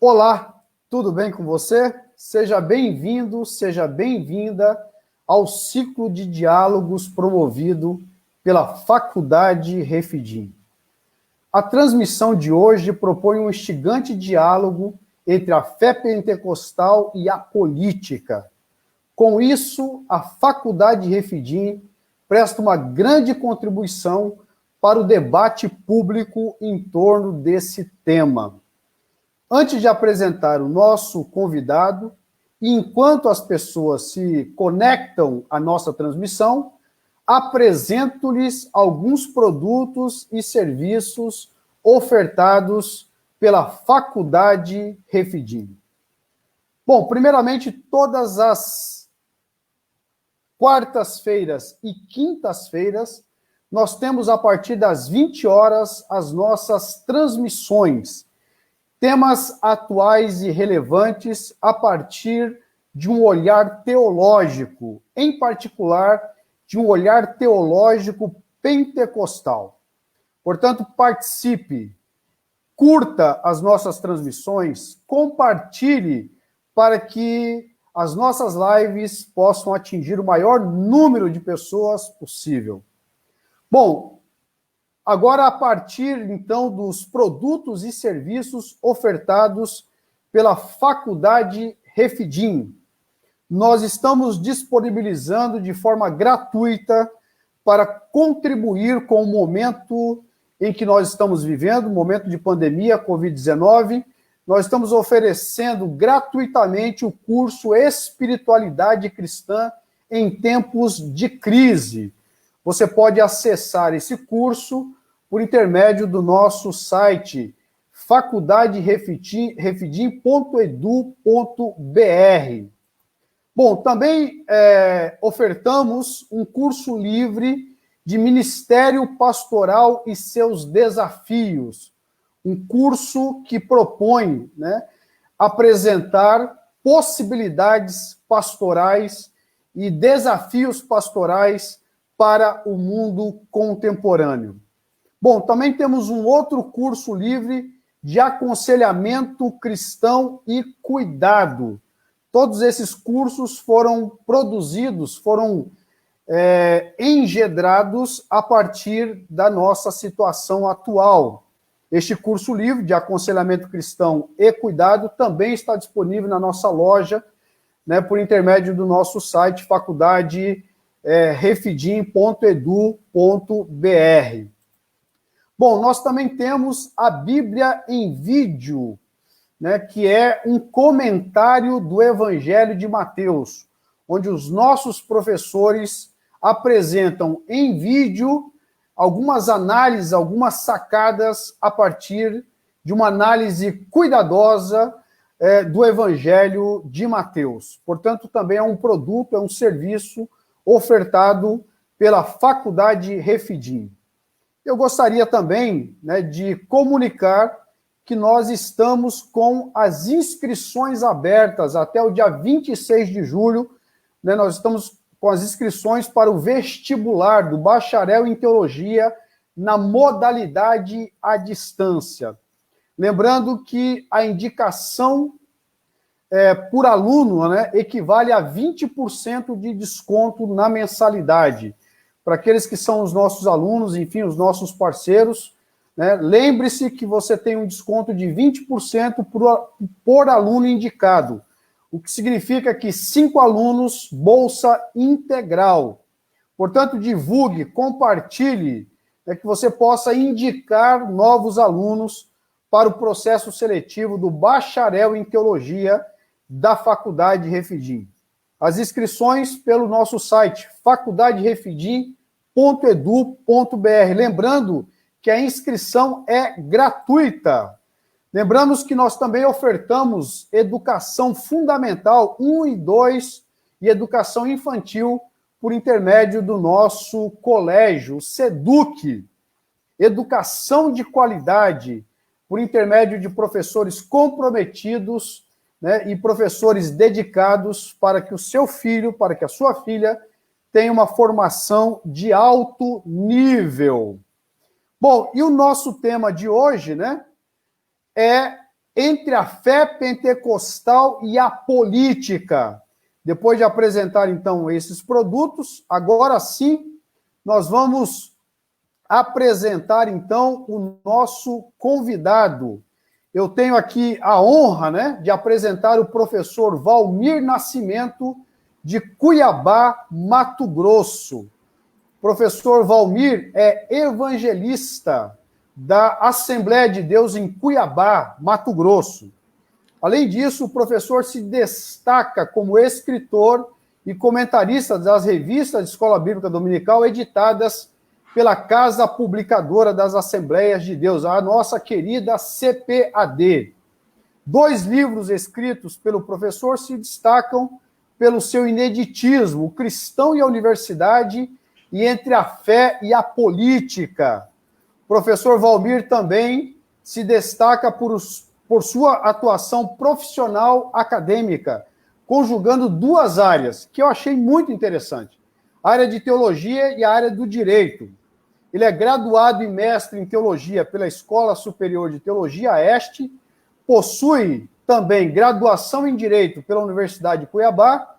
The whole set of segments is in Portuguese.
Olá, tudo bem com você? Seja bem-vindo, seja bem-vinda ao ciclo de diálogos promovido pela Faculdade Refidim. A transmissão de hoje propõe um instigante diálogo entre a fé pentecostal e a política. Com isso, a Faculdade Refidim presta uma grande contribuição para o debate público em torno desse tema. Antes de apresentar o nosso convidado, e enquanto as pessoas se conectam à nossa transmissão, apresento-lhes alguns produtos e serviços ofertados pela Faculdade Refidim. Bom, primeiramente, todas as quartas-feiras e quintas-feiras, nós temos a partir das 20 horas as nossas transmissões, temas atuais e relevantes a partir de um olhar teológico, em particular, de um olhar teológico pentecostal. Portanto, participe, curta as nossas transmissões, compartilhe para que as nossas lives possam atingir o maior número de pessoas possível. Bom, agora, a partir, então, dos produtos e serviços ofertados pela Faculdade Refidim, nós estamos disponibilizando de forma gratuita para contribuir com o momento em que nós estamos vivendo, momento de pandemia, Covid-19. Nós estamos oferecendo gratuitamente o curso Espiritualidade Cristã em Tempos de Crise. Você pode acessar esse curso por intermédio do nosso site faculdaderefidim.edu.br. Bom, também ofertamos um curso livre de Ministério Pastoral e seus desafios, um curso que propõe, apresentar possibilidades pastorais e desafios pastorais para o mundo contemporâneo. Bom, também temos um outro curso livre de aconselhamento cristão e cuidado. Todos esses cursos foram produzidos, foram engedrados a partir da nossa situação atual. Este curso livre de aconselhamento cristão e cuidado também está disponível na nossa loja, por intermédio do nosso site, faculdaderefidim.edu.br. Bom, nós também temos a Bíblia em vídeo, que é um comentário do Evangelho de Mateus, onde os nossos professores apresentam em vídeo algumas análises, algumas sacadas a partir de uma análise cuidadosa do Evangelho de Mateus. Portanto, também é um produto, é um serviço ofertado pela Faculdade Refidim. Eu gostaria também de comunicar que nós estamos com as inscrições abertas até o dia 26 de julho. Nós estamos com as inscrições para o vestibular do bacharel em teologia na modalidade à distância. Lembrando que a indicação por aluno equivale a 20% de desconto na mensalidade. Para aqueles que são os nossos alunos, enfim, os nossos parceiros, lembre-se que você tem um desconto de 20% por aluno indicado, o que significa que 5 alunos, bolsa integral. Portanto, divulgue, compartilhe, que você possa indicar novos alunos para o processo seletivo do bacharel em teologia da Faculdade Refidim. As inscrições pelo nosso site, faculdaderefidim.edu.br. Lembrando que a inscrição é gratuita. Lembramos que nós também ofertamos educação fundamental 1 e 2 e educação infantil por intermédio do nosso colégio, SEDUC. Educação de qualidade por intermédio de professores comprometidos, e professores dedicados para que o seu filho, para que a sua filha tenha uma formação de alto nível. Bom, e o nosso tema de hoje, é entre a fé pentecostal e a política. Depois de apresentar, então, esses produtos, agora sim, nós vamos apresentar, então, o nosso convidado. Eu tenho aqui a honra, né, de apresentar o professor Valmir Nascimento, de Cuiabá, Mato Grosso. Professor Valmir é evangelista da Assembleia de Deus em Cuiabá, Mato Grosso. Além disso, o professor se destaca como escritor e comentarista das revistas de Escola Bíblica Dominical editadas pela Casa Publicadora das Assembleias de Deus, a nossa querida CPAD. 2 livros escritos pelo professor se destacam pelo seu ineditismo, o cristão e a universidade, e entre a fé e a política. O professor Valmir também se destaca por sua atuação profissional acadêmica, conjugando 2 áreas, que eu achei muito interessante. A área de teologia e a área do direito. Ele é graduado e mestre em teologia pela Escola Superior de Teologia Este, possui também graduação em direito pela Universidade de Cuiabá,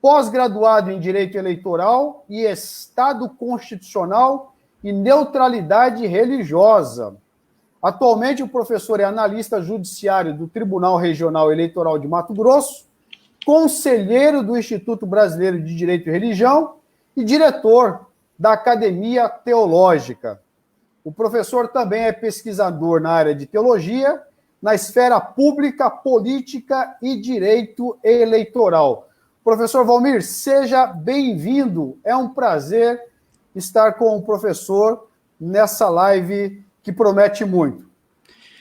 pós-graduado em direito eleitoral e Estado Constitucional e neutralidade religiosa. Atualmente, o professor é analista judiciário do Tribunal Regional Eleitoral de Mato Grosso, conselheiro do Instituto Brasileiro de Direito e Religião e diretor da Academia Teológica. O professor também é pesquisador na área de teologia, na esfera pública, política e direito eleitoral. Professor Valmir, seja bem-vindo. É um prazer estar com o professor nessa live que promete muito.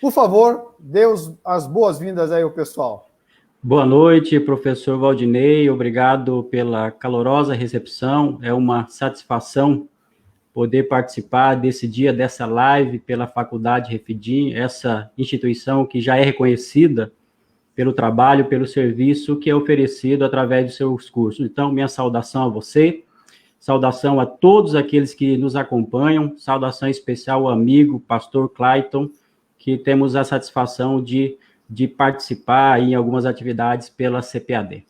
Por favor, dê as boas-vindas aí ao pessoal. Boa noite, professor Valdinei. Obrigado pela calorosa recepção. É uma satisfação poder participar desse dia, dessa live pela Faculdade Refidim, essa instituição que já é reconhecida pelo trabalho, pelo serviço que é oferecido através dos seus cursos. Então, minha saudação a você, saudação a todos aqueles que nos acompanham, saudação especial ao amigo, pastor Clayton, que temos a satisfação de participar em algumas atividades pela CPAD.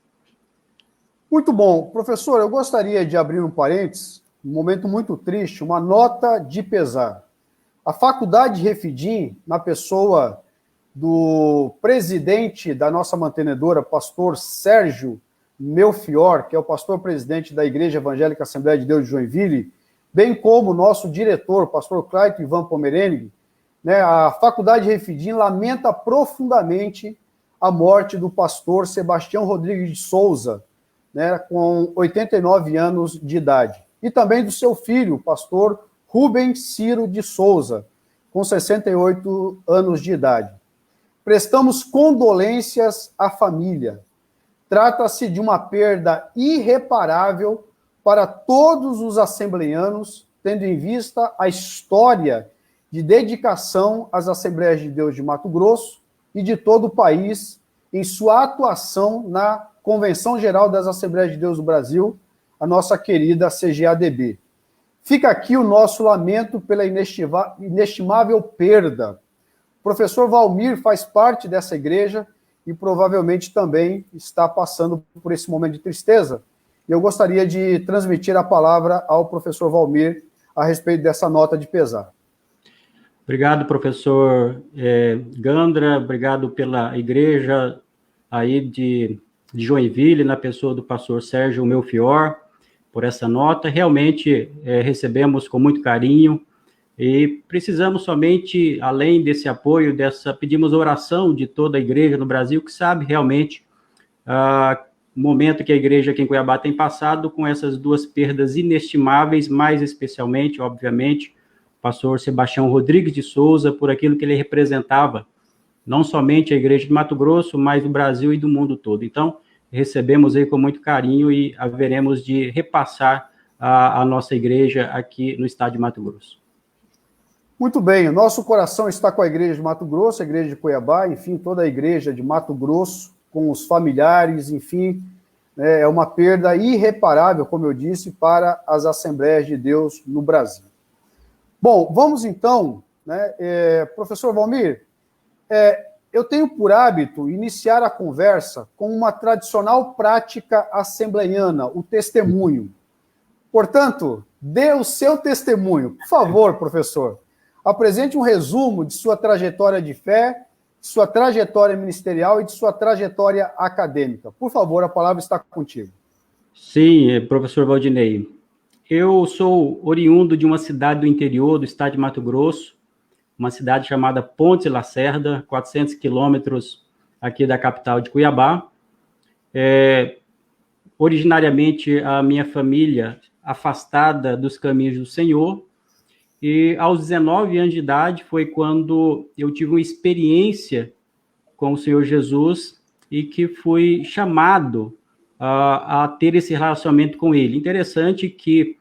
Muito bom. Professor, eu gostaria de abrir um parênteses, um momento muito triste, uma nota de pesar. A Faculdade Refidim, na pessoa do presidente da nossa mantenedora, pastor Sérgio Melfior, que é o pastor-presidente da Igreja Evangélica Assembleia de Deus de Joinville, bem como o nosso diretor, pastor Clayton Ivan Pomerengue, né, a Faculdade Refidim lamenta profundamente a morte do pastor Sebastião Rodrigues de Souza, né, com 89 anos de idade. E também do seu filho, o pastor Rubens Ciro de Souza, com 68 anos de idade. Prestamos condolências à família. Trata-se de uma perda irreparável para todos os assembleianos, tendo em vista a história de dedicação às Assembleias de Deus de Mato Grosso e de todo o país em sua atuação na Convenção Geral das Assembleias de Deus do Brasil, a nossa querida CGADB. Fica aqui o nosso lamento pela inestimável perda. O professor Valmir faz parte dessa igreja e provavelmente também está passando por esse momento de tristeza. E eu gostaria de transmitir a palavra ao professor Valmir a respeito dessa nota de pesar. Obrigado, professor Gandra, obrigado pela igreja aí de Joinville, na pessoa do pastor Sérgio Melfior, por essa nota. Realmente recebemos com muito carinho e precisamos somente, além desse apoio, pedimos oração de toda a igreja no Brasil, que sabe realmente o momento que a igreja aqui em Cuiabá tem passado com essas 2 perdas inestimáveis, mais especialmente, obviamente, o pastor Sebastião Rodrigues de Souza, por aquilo que ele representava, não somente a igreja de Mato Grosso, mas do Brasil e do mundo todo. Então, recebemos aí com muito carinho e haveremos de repassar a nossa igreja aqui no estado de Mato Grosso. Muito bem, o nosso coração está com a igreja de Mato Grosso, a igreja de Cuiabá, enfim, toda a igreja de Mato Grosso, com os familiares, enfim, é uma perda irreparável, como eu disse, para as Assembleias de Deus no Brasil. Bom, vamos então, né, professor Valmir, eu tenho por hábito iniciar a conversa com uma tradicional prática assembleiana, o testemunho. Portanto, dê o seu testemunho. Por favor, professor, apresente um resumo de sua trajetória de fé, de sua trajetória ministerial e de sua trajetória acadêmica. Por favor, a palavra está contigo. Sim, professor Valdinei. Eu sou oriundo de uma cidade do interior do estado de Mato Grosso, uma cidade chamada Ponte Lacerda, 400 quilômetros aqui da capital de Cuiabá. Originariamente, a minha família afastada dos caminhos do Senhor, e aos 19 anos de idade foi quando eu tive uma experiência com o Senhor Jesus e que fui chamado a ter esse relacionamento com Ele. Interessante que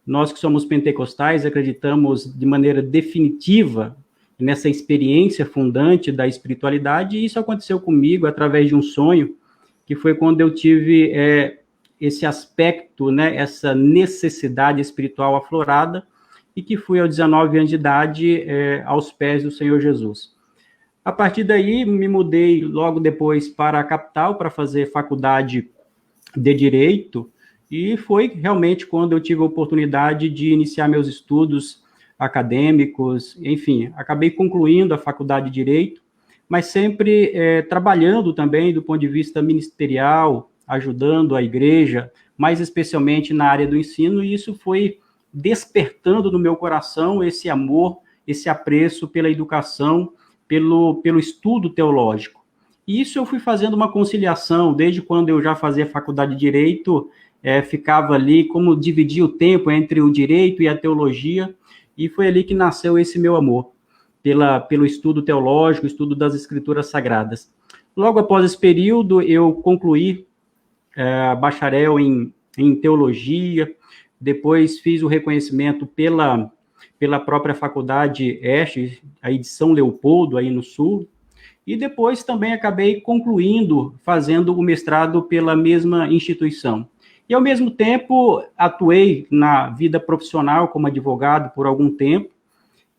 nós que somos pentecostais acreditamos de maneira definitiva nessa experiência fundante da espiritualidade, e isso aconteceu comigo através de um sonho, que foi quando eu tive esse aspecto, né, essa necessidade espiritual aflorada, e que fui aos 19 anos de idade aos pés do Senhor Jesus. A partir daí, me mudei logo depois para a capital para fazer faculdade de Direito, e foi realmente quando eu tive a oportunidade de iniciar meus estudos acadêmicos, enfim, acabei concluindo a faculdade de Direito, mas sempre trabalhando também do ponto de vista ministerial, ajudando a igreja, mais especialmente na área do ensino, e isso foi despertando no meu coração esse amor, esse apreço pela educação, pelo estudo teológico. E isso eu fui fazendo uma conciliação, desde quando eu já fazia faculdade de Direito, ficava ali, como dividir o tempo entre o Direito e a Teologia, e foi ali que nasceu esse meu amor, pelo estudo teológico, estudo das Escrituras Sagradas. Logo após esse período, eu concluí bacharel em Teologia, depois fiz o reconhecimento pela própria faculdade ESTE, aí de São Leopoldo, aí no Sul, e depois também acabei concluindo, fazendo o mestrado pela mesma instituição. E, ao mesmo tempo, atuei na vida profissional como advogado por algum tempo,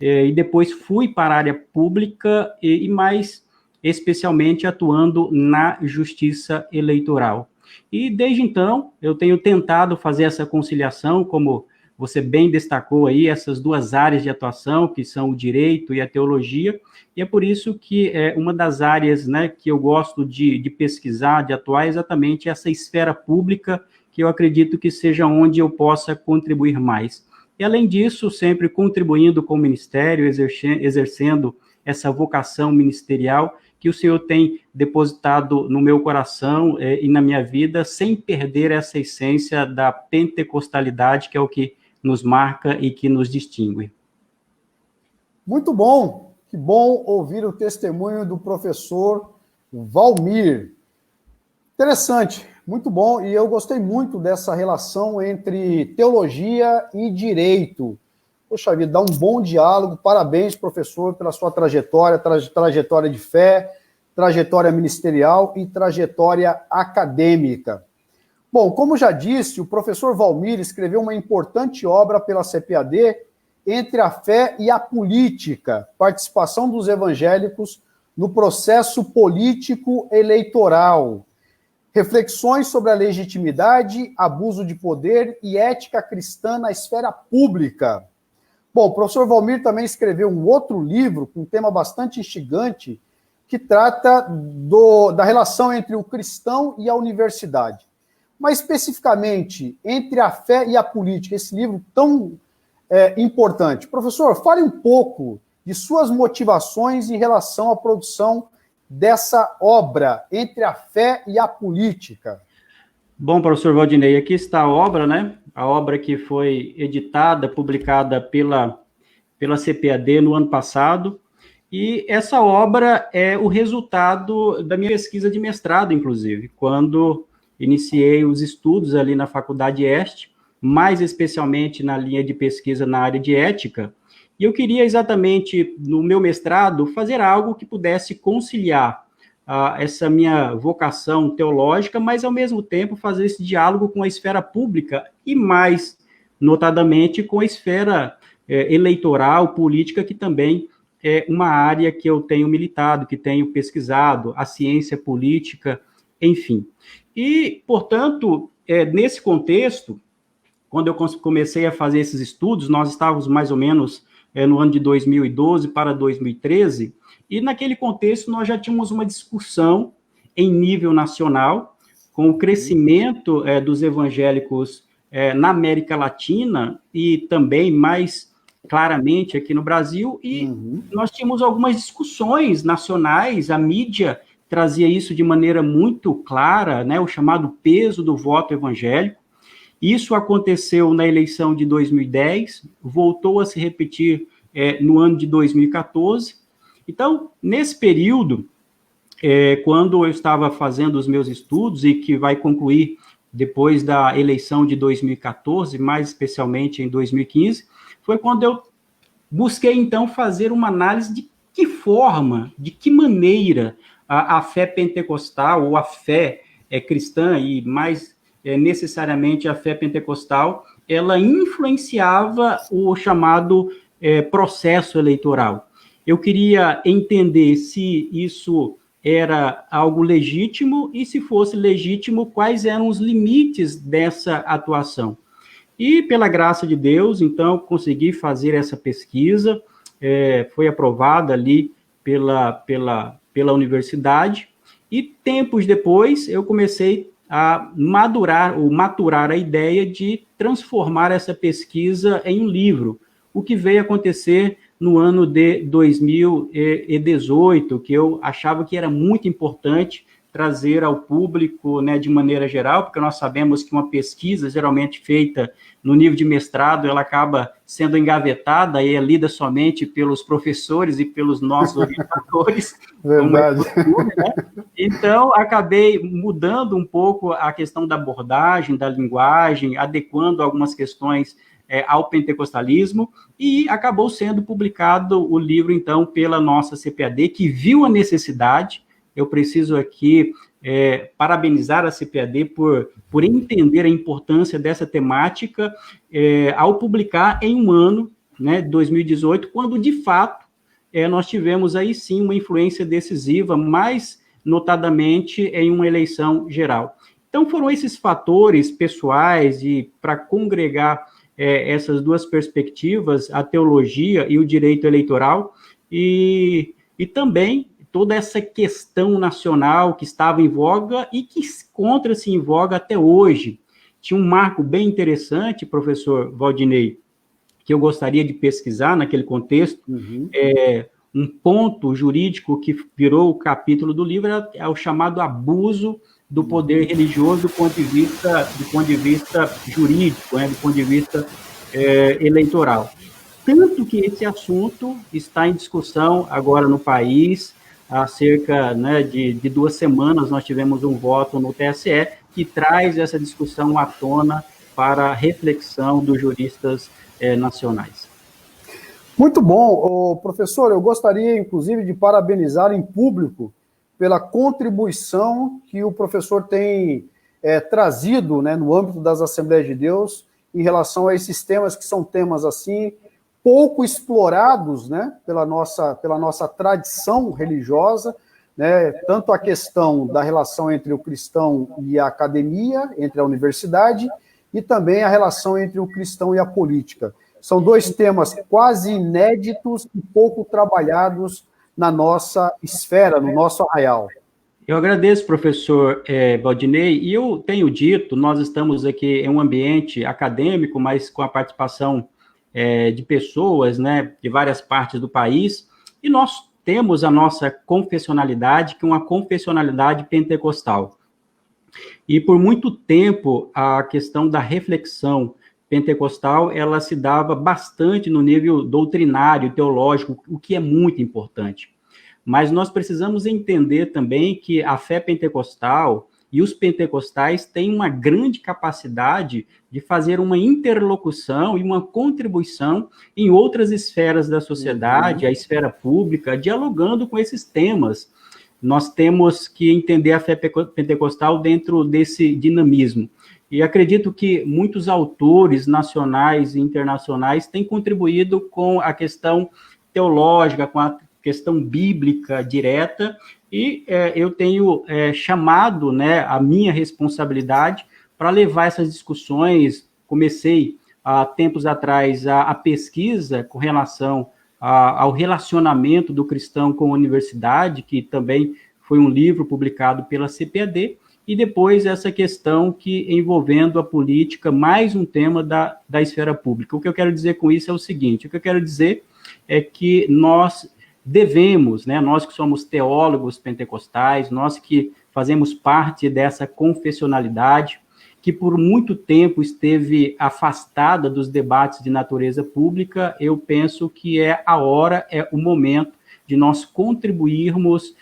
e depois fui para a área pública, e mais especialmente atuando na justiça eleitoral. E, desde então, eu tenho tentado fazer essa conciliação, como você bem destacou aí, essas duas áreas de atuação, que são o direito e a teologia, e é por isso que uma das áreas, né, que eu gosto de pesquisar, de atuar, é exatamente essa esfera pública, que eu acredito que seja onde eu possa contribuir mais. E, além disso, sempre contribuindo com o ministério, exercendo essa vocação ministerial que o Senhor tem depositado no meu coração e na minha vida, sem perder essa essência da pentecostalidade, que é o que nos marca e que nos distingue. Muito bom, que bom ouvir o testemunho do professor Valmir. Interessante, muito bom, e eu gostei muito dessa relação entre teologia e direito. Poxa vida, dá um bom diálogo, parabéns, professor, pela sua trajetória, trajetória de fé, trajetória ministerial e trajetória acadêmica. Bom, como já disse, o professor Valmir escreveu uma importante obra pela CPAD, Entre a Fé e a Política, participação dos evangélicos no processo político eleitoral. Reflexões sobre a legitimidade, abuso de poder e ética cristã na esfera pública. Bom, o professor Valmir também escreveu um outro livro com um tema bastante instigante, que trata da relação entre o cristão e a universidade. Mas, especificamente, entre a fé e a política, esse livro tão importante. Professor, fale um pouco de suas motivações em relação à produção dessa obra, Entre a Fé e a Política. Bom, professor Valdinei, aqui está a obra, né? A obra que foi editada, publicada pela CPAD no ano passado, e essa obra é o resultado da minha pesquisa de mestrado, inclusive, quando iniciei os estudos ali na Faculdade ESTE, mais especialmente na linha de pesquisa na área de ética, e eu queria exatamente, no meu mestrado, fazer algo que pudesse conciliar essa minha vocação teológica, mas, ao mesmo tempo, fazer esse diálogo com a esfera pública e, mais notadamente, com a esfera eleitoral, política, que também é uma área que eu tenho militado, que tenho pesquisado, a ciência política, enfim. E, portanto, nesse contexto, quando eu comecei a fazer esses estudos, nós estávamos mais ou menos no ano de 2012 para 2013, e naquele contexto nós já tínhamos uma discussão em nível nacional, com o crescimento dos evangélicos na América Latina e também mais claramente aqui no Brasil, e nós tínhamos algumas discussões nacionais, a mídia trazia isso de maneira muito clara, né, o chamado peso do voto evangélico. Isso aconteceu na eleição de 2010, voltou a se repetir no ano de 2014. Então, nesse período, quando eu estava fazendo os meus estudos, e que vai concluir depois da eleição de 2014, mais especialmente em 2015, foi quando eu busquei, então, fazer uma análise de que forma, de que maneira a fé pentecostal, ou a fé cristã, e mais necessariamente a fé pentecostal, ela influenciava o chamado processo eleitoral. Eu queria entender se isso era algo legítimo, e se fosse legítimo, quais eram os limites dessa atuação. E, pela graça de Deus, então, consegui fazer essa pesquisa, foi aprovada ali pela universidade, e tempos depois eu comecei a maturar a ideia de transformar essa pesquisa em um livro, o que veio acontecer no ano de 2018, que eu achava que era muito importante trazer ao público, né, de maneira geral, porque nós sabemos que uma pesquisa, geralmente feita no nível de mestrado, ela acaba sendo engavetada e é lida somente pelos professores e pelos nossos orientadores. Verdade. Né? Então, acabei mudando um pouco a questão da abordagem, da linguagem, adequando algumas questões ao pentecostalismo, e acabou sendo publicado o livro, então, pela nossa CPAD, que viu a necessidade. Eu preciso aqui parabenizar a CPAD por entender a importância dessa temática ao publicar em um ano, né, 2018, quando, de fato, nós tivemos aí sim uma influência decisiva, mais notadamente em uma eleição geral. Então, foram esses fatores pessoais, e para congregar essas duas perspectivas, a teologia e o direito eleitoral, e também toda essa questão nacional que estava em voga e que encontra-se em voga até hoje. Tinha um marco bem interessante, professor Valdinei, que eu gostaria de pesquisar naquele contexto, um ponto jurídico que virou o capítulo do livro, é o chamado abuso do poder religioso do ponto de vista jurídico, do ponto de vista eleitoral. Tanto que esse assunto está em discussão agora no país. Há cerca, né, de 2 semanas, nós tivemos um voto no TSE que traz essa discussão à tona para a reflexão dos juristas nacionais. Muito bom, professor. Eu gostaria, inclusive, de parabenizar em público pela contribuição que o professor tem trazido, né, no âmbito das Assembleias de Deus, em relação a esses temas que são temas assim pouco explorados, né, pela nossa tradição religiosa, né, tanto a questão da relação entre o cristão e a academia, entre a universidade, e também a relação entre o cristão e a política. São 2 temas quase inéditos e pouco trabalhados na nossa esfera, no nosso arraial. Eu agradeço, professor Valdinei, e eu tenho dito, nós estamos aqui em um ambiente acadêmico, mas com a participação de pessoas, né, de várias partes do país, e nós temos a nossa confessionalidade, que é uma confessionalidade pentecostal. E por muito tempo, a questão da reflexão pentecostal, ela se dava bastante no nível doutrinário, teológico, o que é muito importante. Mas nós precisamos entender também que a fé pentecostal e os pentecostais têm uma grande capacidade de fazer uma interlocução e uma contribuição em outras esferas da sociedade, a esfera pública, dialogando com esses temas. Nós temos que entender a fé pentecostal dentro desse dinamismo. E acredito que muitos autores nacionais e internacionais têm contribuído com a questão teológica, com a questão bíblica direta, e eu tenho chamado, né, a minha responsabilidade para levar essas discussões. Comecei, há tempos atrás, a pesquisa com relação ao relacionamento do cristão com a universidade, que também foi um livro publicado pela CPAD, e depois essa questão que envolvendo a política, mais um tema da esfera pública. O que eu quero dizer com isso é o seguinte: o que eu quero dizer é que nós devemos, né, nós que somos teólogos pentecostais, nós que fazemos parte dessa confessionalidade, que por muito tempo esteve afastada dos debates de natureza pública, eu penso que é a hora, é o momento de nós contribuirmos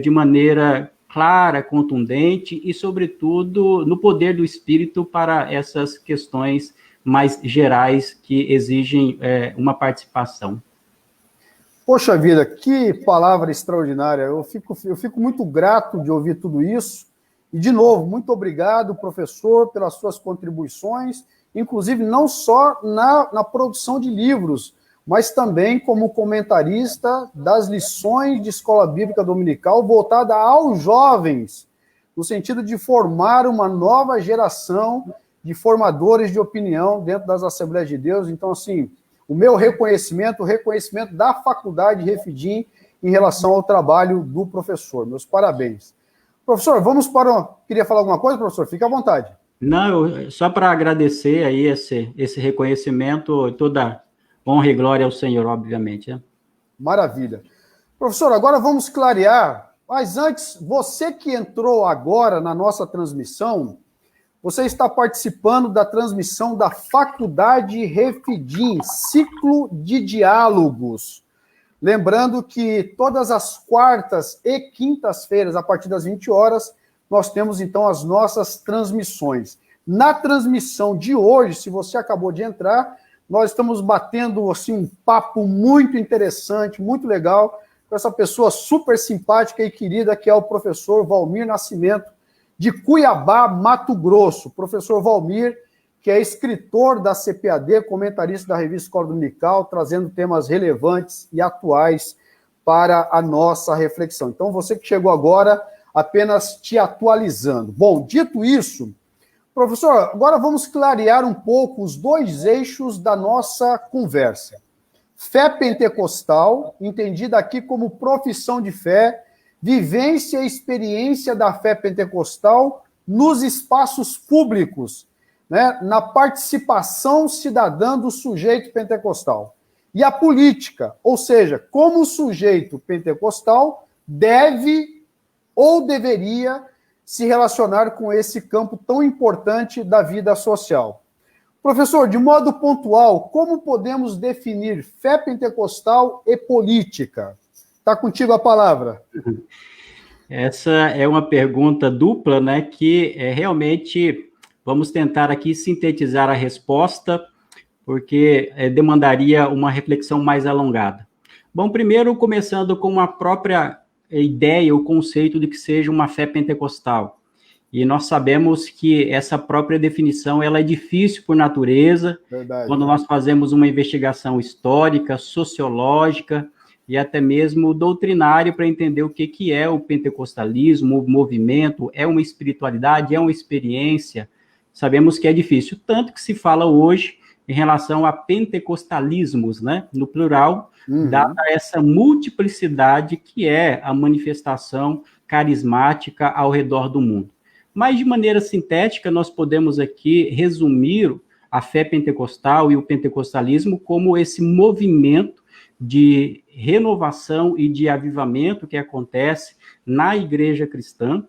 de maneira clara, contundente e, sobretudo, no poder do Espírito para essas questões mais gerais que exigem uma participação. Poxa vida, que palavra extraordinária. Eu fico muito grato de ouvir tudo isso. E, de novo, muito obrigado, professor, pelas suas contribuições, inclusive não só na produção de livros, mas também como comentarista das lições de escola bíblica dominical voltada aos jovens, no sentido de formar uma nova geração de formadores de opinião dentro das Assembleias de Deus. Então, assim, o meu reconhecimento, o reconhecimento da Faculdade Refidim em relação ao trabalho do professor. Meus parabéns. Professor, vamos para... Queria falar alguma coisa, professor? Fique à vontade. Não, só para agradecer aí esse reconhecimento, toda honra e glória ao Senhor, obviamente. Né? Maravilha. Professor, agora vamos clarear, mas antes, você que entrou agora na nossa transmissão, você está participando da transmissão da Faculdade Refidim, ciclo de diálogos. Lembrando que todas as quartas e quintas-feiras, a partir das 20 horas, nós temos, então, as nossas transmissões. Na transmissão de hoje, se você acabou de entrar, nós estamos batendo assim, um papo muito interessante, muito legal, com essa pessoa super simpática e querida, que é o professor Valmir Nascimento, de Cuiabá, Mato Grosso. Professor Valmir, que é escritor da CPAD, comentarista da Revista Escola Dominical, trazendo temas relevantes e atuais para a nossa reflexão. Então, você que chegou agora, apenas te atualizando. Bom, dito isso, professor, agora vamos clarear um pouco os dois eixos da nossa conversa. Fé pentecostal, entendida aqui como profissão de fé, vivência e experiência da fé pentecostal nos espaços públicos, né, na participação cidadã do sujeito pentecostal. E a política, ou seja, como o sujeito pentecostal deve ou deveria se relacionar com esse campo tão importante da vida social. Professor, de modo pontual, como podemos definir fé pentecostal e política? Está contigo a palavra. Essa é uma pergunta dupla, né, que realmente vamos tentar aqui sintetizar a resposta, porque demandaria uma reflexão mais alongada. Bom, primeiro, começando com uma própria ideia, o conceito de que seja uma fé pentecostal. E nós sabemos que essa própria definição ela é difícil por natureza. Verdade. Quando nós fazemos uma investigação histórica, sociológica e até mesmo doutrinária para entender o que é o pentecostalismo, o movimento, é uma espiritualidade, é uma experiência. Sabemos que é difícil, tanto que se fala hoje em relação a pentecostalismos, né, no plural, dada essa multiplicidade que é a manifestação carismática ao redor do mundo. Mas, de maneira sintética, nós podemos aqui resumir a fé pentecostal e o pentecostalismo como esse movimento de renovação e de avivamento que acontece na igreja cristã,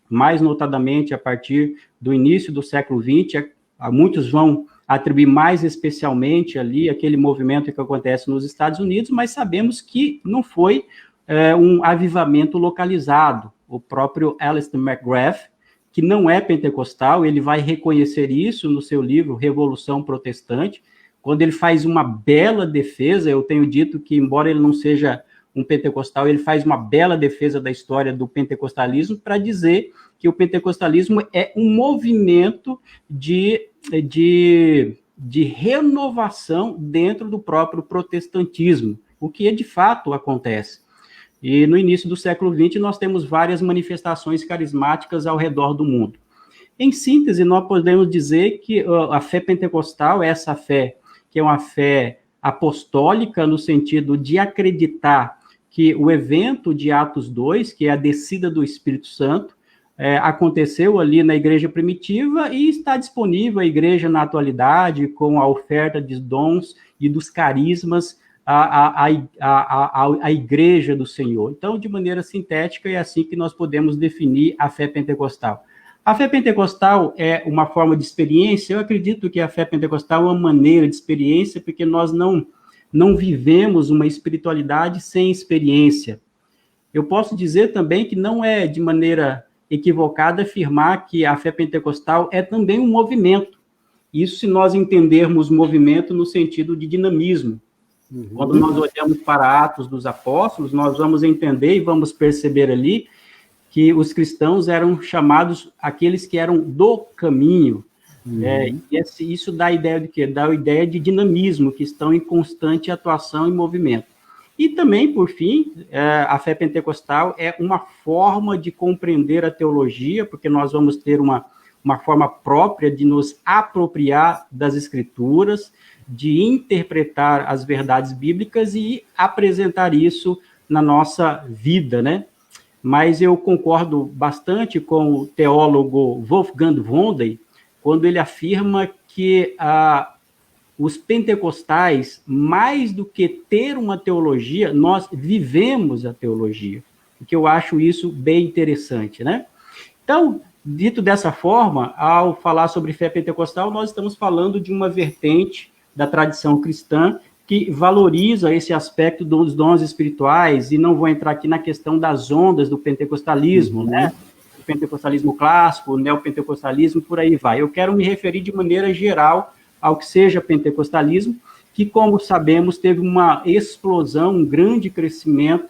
mais notadamente a partir do início do século XX. Muitos vão atribuir mais especialmente ali aquele movimento que acontece nos Estados Unidos, mas sabemos que não foi um avivamento localizado. O próprio Alistair McGrath, que não é pentecostal, ele vai reconhecer isso no seu livro Revolução Protestante, quando ele faz uma bela defesa. Eu tenho dito que, embora ele não seja um pentecostal, ele faz uma bela defesa da história do pentecostalismo para dizer que o pentecostalismo é um movimento de renovação dentro do próprio protestantismo. o que de fato acontece. E no início do século XX, nós temos várias manifestações carismáticas ao redor do mundo. Em síntese, nós podemos dizer que a fé pentecostal, essa fé que é uma fé apostólica, no sentido de acreditar que o evento de Atos 2, que é a descida do Espírito Santo, aconteceu ali na igreja primitiva e está disponível à igreja na atualidade, com a oferta de dons e dos carismas à igreja do Senhor. Então, de maneira sintética, é assim que nós podemos definir a fé pentecostal. A fé pentecostal é uma forma de experiência. Eu acredito que a fé pentecostal é uma maneira de experiência, porque nós não vivemos uma espiritualidade sem experiência. Eu posso dizer também que não é de maneira equivocada afirmar que a fé pentecostal é também um movimento. Isso se nós entendermos movimento no sentido de dinamismo. Quando nós olhamos para Atos dos Apóstolos, nós vamos entender e vamos perceber ali que os cristãos eram chamados aqueles que eram do caminho. E isso dá a ideia de quê? Dá a ideia de dinamismo, que estão em constante atuação e movimento. E também, por fim, a fé pentecostal é uma forma de compreender a teologia, porque nós vamos ter uma forma própria de nos apropriar das Escrituras, de interpretar as verdades bíblicas e apresentar isso na nossa vida, né? Mas eu concordo bastante com o teólogo Wolfgang Wondey, quando ele afirma que os pentecostais, mais do que ter uma teologia, nós vivemos a teologia, porque eu acho isso bem interessante, né? Então, dito dessa forma, ao falar sobre fé pentecostal, nós estamos falando de uma vertente da tradição cristã que valoriza esse aspecto dos dons espirituais, e não vou entrar aqui na questão das ondas do pentecostalismo, né? O pentecostalismo clássico, o neopentecostalismo, por aí vai. Eu quero me referir de maneira geral ao que seja pentecostalismo, que, como sabemos, teve uma explosão, um grande crescimento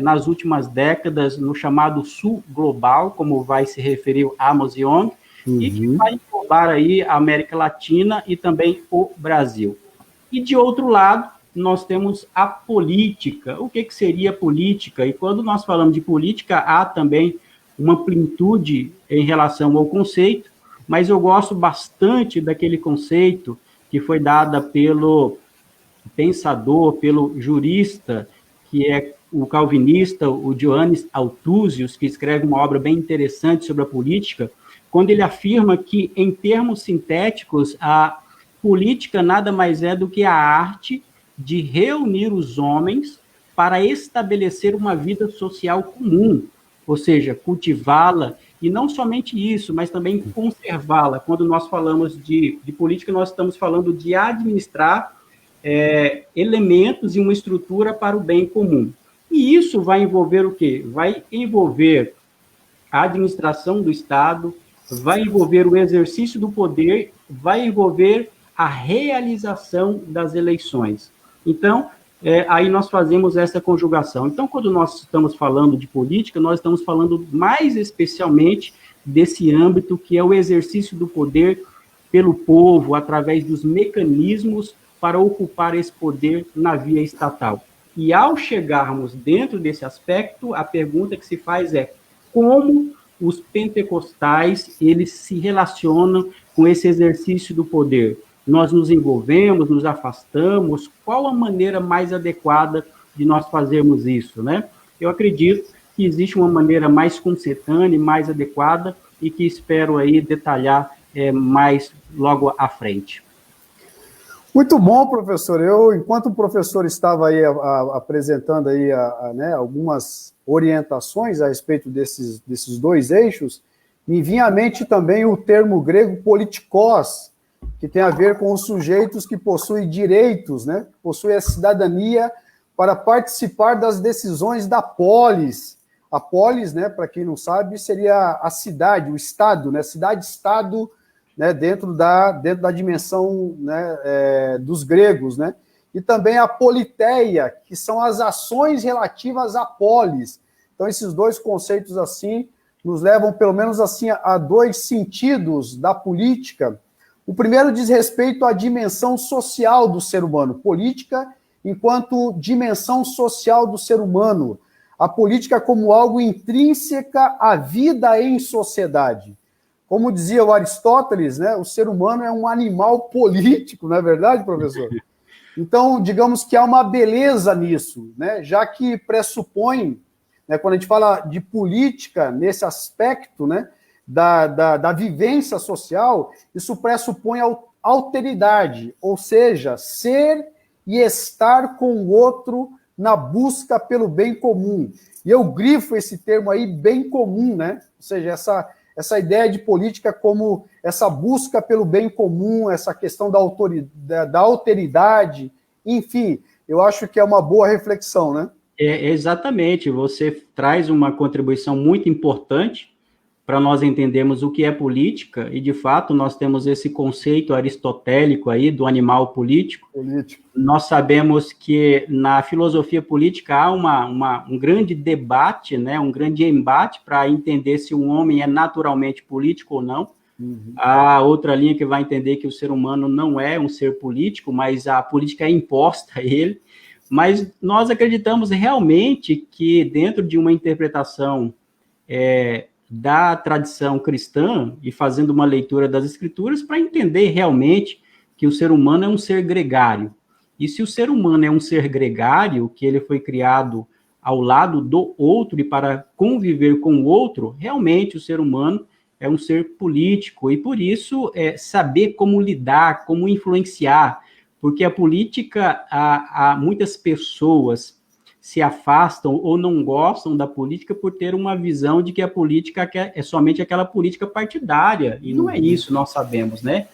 nas últimas décadas, no chamado Sul Global, como vai se referir Amos Yong, e que vai englobar aí a América Latina e também o Brasil. E, de outro lado, nós temos a política. O que seria política? E quando nós falamos de política, há também uma amplitude em relação ao conceito, mas eu gosto bastante daquele conceito que foi dado pelo pensador, pelo jurista, que é o calvinista, o Johannes Althusius, que escreve uma obra bem interessante sobre a política, quando ele afirma que, em termos sintéticos, a política nada mais é do que a arte de reunir os homens para estabelecer uma vida social comum, ou seja, cultivá-la, e não somente isso, mas também conservá-la. Quando nós falamos de política, nós estamos falando de administrar elementos e uma estrutura para o bem comum. E isso vai envolver o quê? Vai envolver a administração do Estado, vai envolver o exercício do poder, vai envolver a realização das eleições. Então, aí nós fazemos essa conjugação. Então, quando nós estamos falando de política, nós estamos falando mais especialmente desse âmbito que é o exercício do poder pelo povo, através dos mecanismos para ocupar esse poder na via estatal. E ao chegarmos dentro desse aspecto, a pergunta que se faz é como os pentecostais eles se relacionam com esse exercício do poder? Nós nos envolvemos, nos afastamos? Qual a maneira mais adequada de nós fazermos isso, né? Eu acredito que existe uma maneira mais consentânea, mais adequada, e que espero aí detalhar mais logo à frente. Muito bom, professor. Enquanto o professor estava aí apresentando aí algumas orientações a respeito desses dois eixos, me vinha à mente também o termo grego politikos, que tem a ver com os sujeitos que possuem direitos, né? Possuem a cidadania para participar das decisões da polis. A polis, né, para quem não sabe, seria a cidade, o estado, né? Cidade-estado, né, dentro da dimensão, né, dos gregos, né? E também a politeia, que são as ações relativas à polis. Então, esses dois conceitos, assim, nos levam, pelo menos assim, a dois sentidos da política. O primeiro diz respeito à dimensão social do ser humano, política, enquanto dimensão social do ser humano, a política como algo intrínseca à vida em sociedade. Como dizia o Aristóteles, né, o ser humano é um animal político, não é verdade, professor? Então, digamos que há uma beleza nisso, né, já que pressupõe, né, quando a gente fala de política nesse aspecto, né, da vivência social, isso pressupõe alteridade, ou seja, ser e estar com o outro na busca pelo bem comum. E eu grifo esse termo aí, bem comum, né? Ou seja, essa ideia de política como essa busca pelo bem comum, essa questão da alteridade, enfim, eu acho que é uma boa reflexão, né? Exatamente, você traz uma contribuição muito importante para nós entendermos o que é política, e de fato nós temos esse conceito aristotélico aí do animal político. Nós sabemos que na filosofia política há um grande debate, né, um grande embate para entender se um homem é naturalmente político ou não. Uhum. Há outra linha que vai entender que o ser humano não é um ser político, mas a política é imposta a ele. Mas nós acreditamos realmente que dentro de uma interpretação da tradição cristã e fazendo uma leitura das escrituras para entender realmente que o ser humano é um ser gregário. E se o ser humano é um ser gregário, que ele foi criado ao lado do outro e para conviver com o outro, realmente o ser humano é um ser político e por isso saber como lidar, como influenciar, porque a política, há muitas pessoas se afastam ou não gostam da política por ter uma visão de que a política é somente aquela política partidária, e não é isso, nós sabemos, né?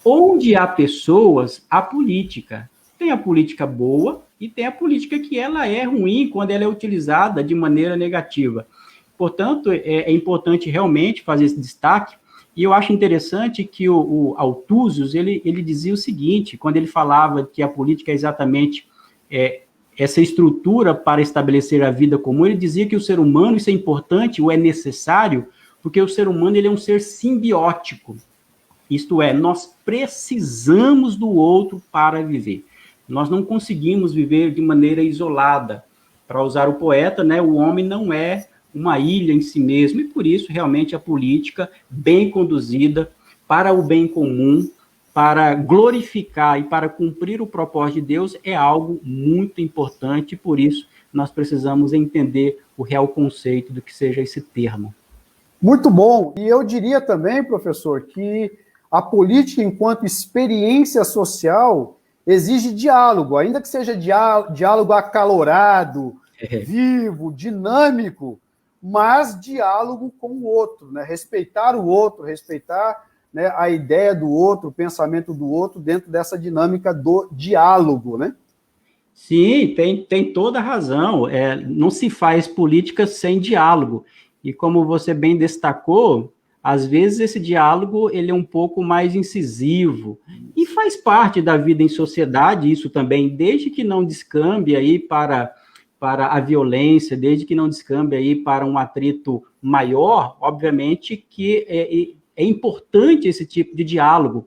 Onde há pessoas, há política. Tem a política boa e tem a política que ela é ruim quando ela é utilizada de maneira negativa. Portanto, é importante realmente fazer esse destaque, e eu acho interessante que o Althusius, ele dizia o seguinte, quando ele falava que a política é exatamente essa estrutura para estabelecer a vida comum, ele dizia que o ser humano, isso é importante, ou é necessário, porque o ser humano ele é um ser simbiótico. Isto é, nós precisamos do outro para viver. Nós não conseguimos viver de maneira isolada. Para usar o poeta, né, o homem não é uma ilha em si mesmo, e por isso, realmente, a política bem conduzida para o bem comum, para glorificar e para cumprir o propósito de Deus é algo muito importante, e por isso nós precisamos entender o real conceito do que seja esse termo. Muito bom. E eu diria também, professor, que a política, enquanto experiência social, exige diálogo, ainda que seja diálogo acalorado, vivo, dinâmico, mas diálogo com o outro, né? Respeitar o outro, respeitar, né, a ideia do outro, o pensamento do outro dentro dessa dinâmica do diálogo, né? Sim, tem toda a razão. Não se faz política sem diálogo. E como você bem destacou, às vezes esse diálogo ele é um pouco mais incisivo e faz parte da vida em sociedade, isso também, desde que não descambe aí para a violência, desde que não descambe aí para um atrito maior, obviamente que é importante esse tipo de diálogo.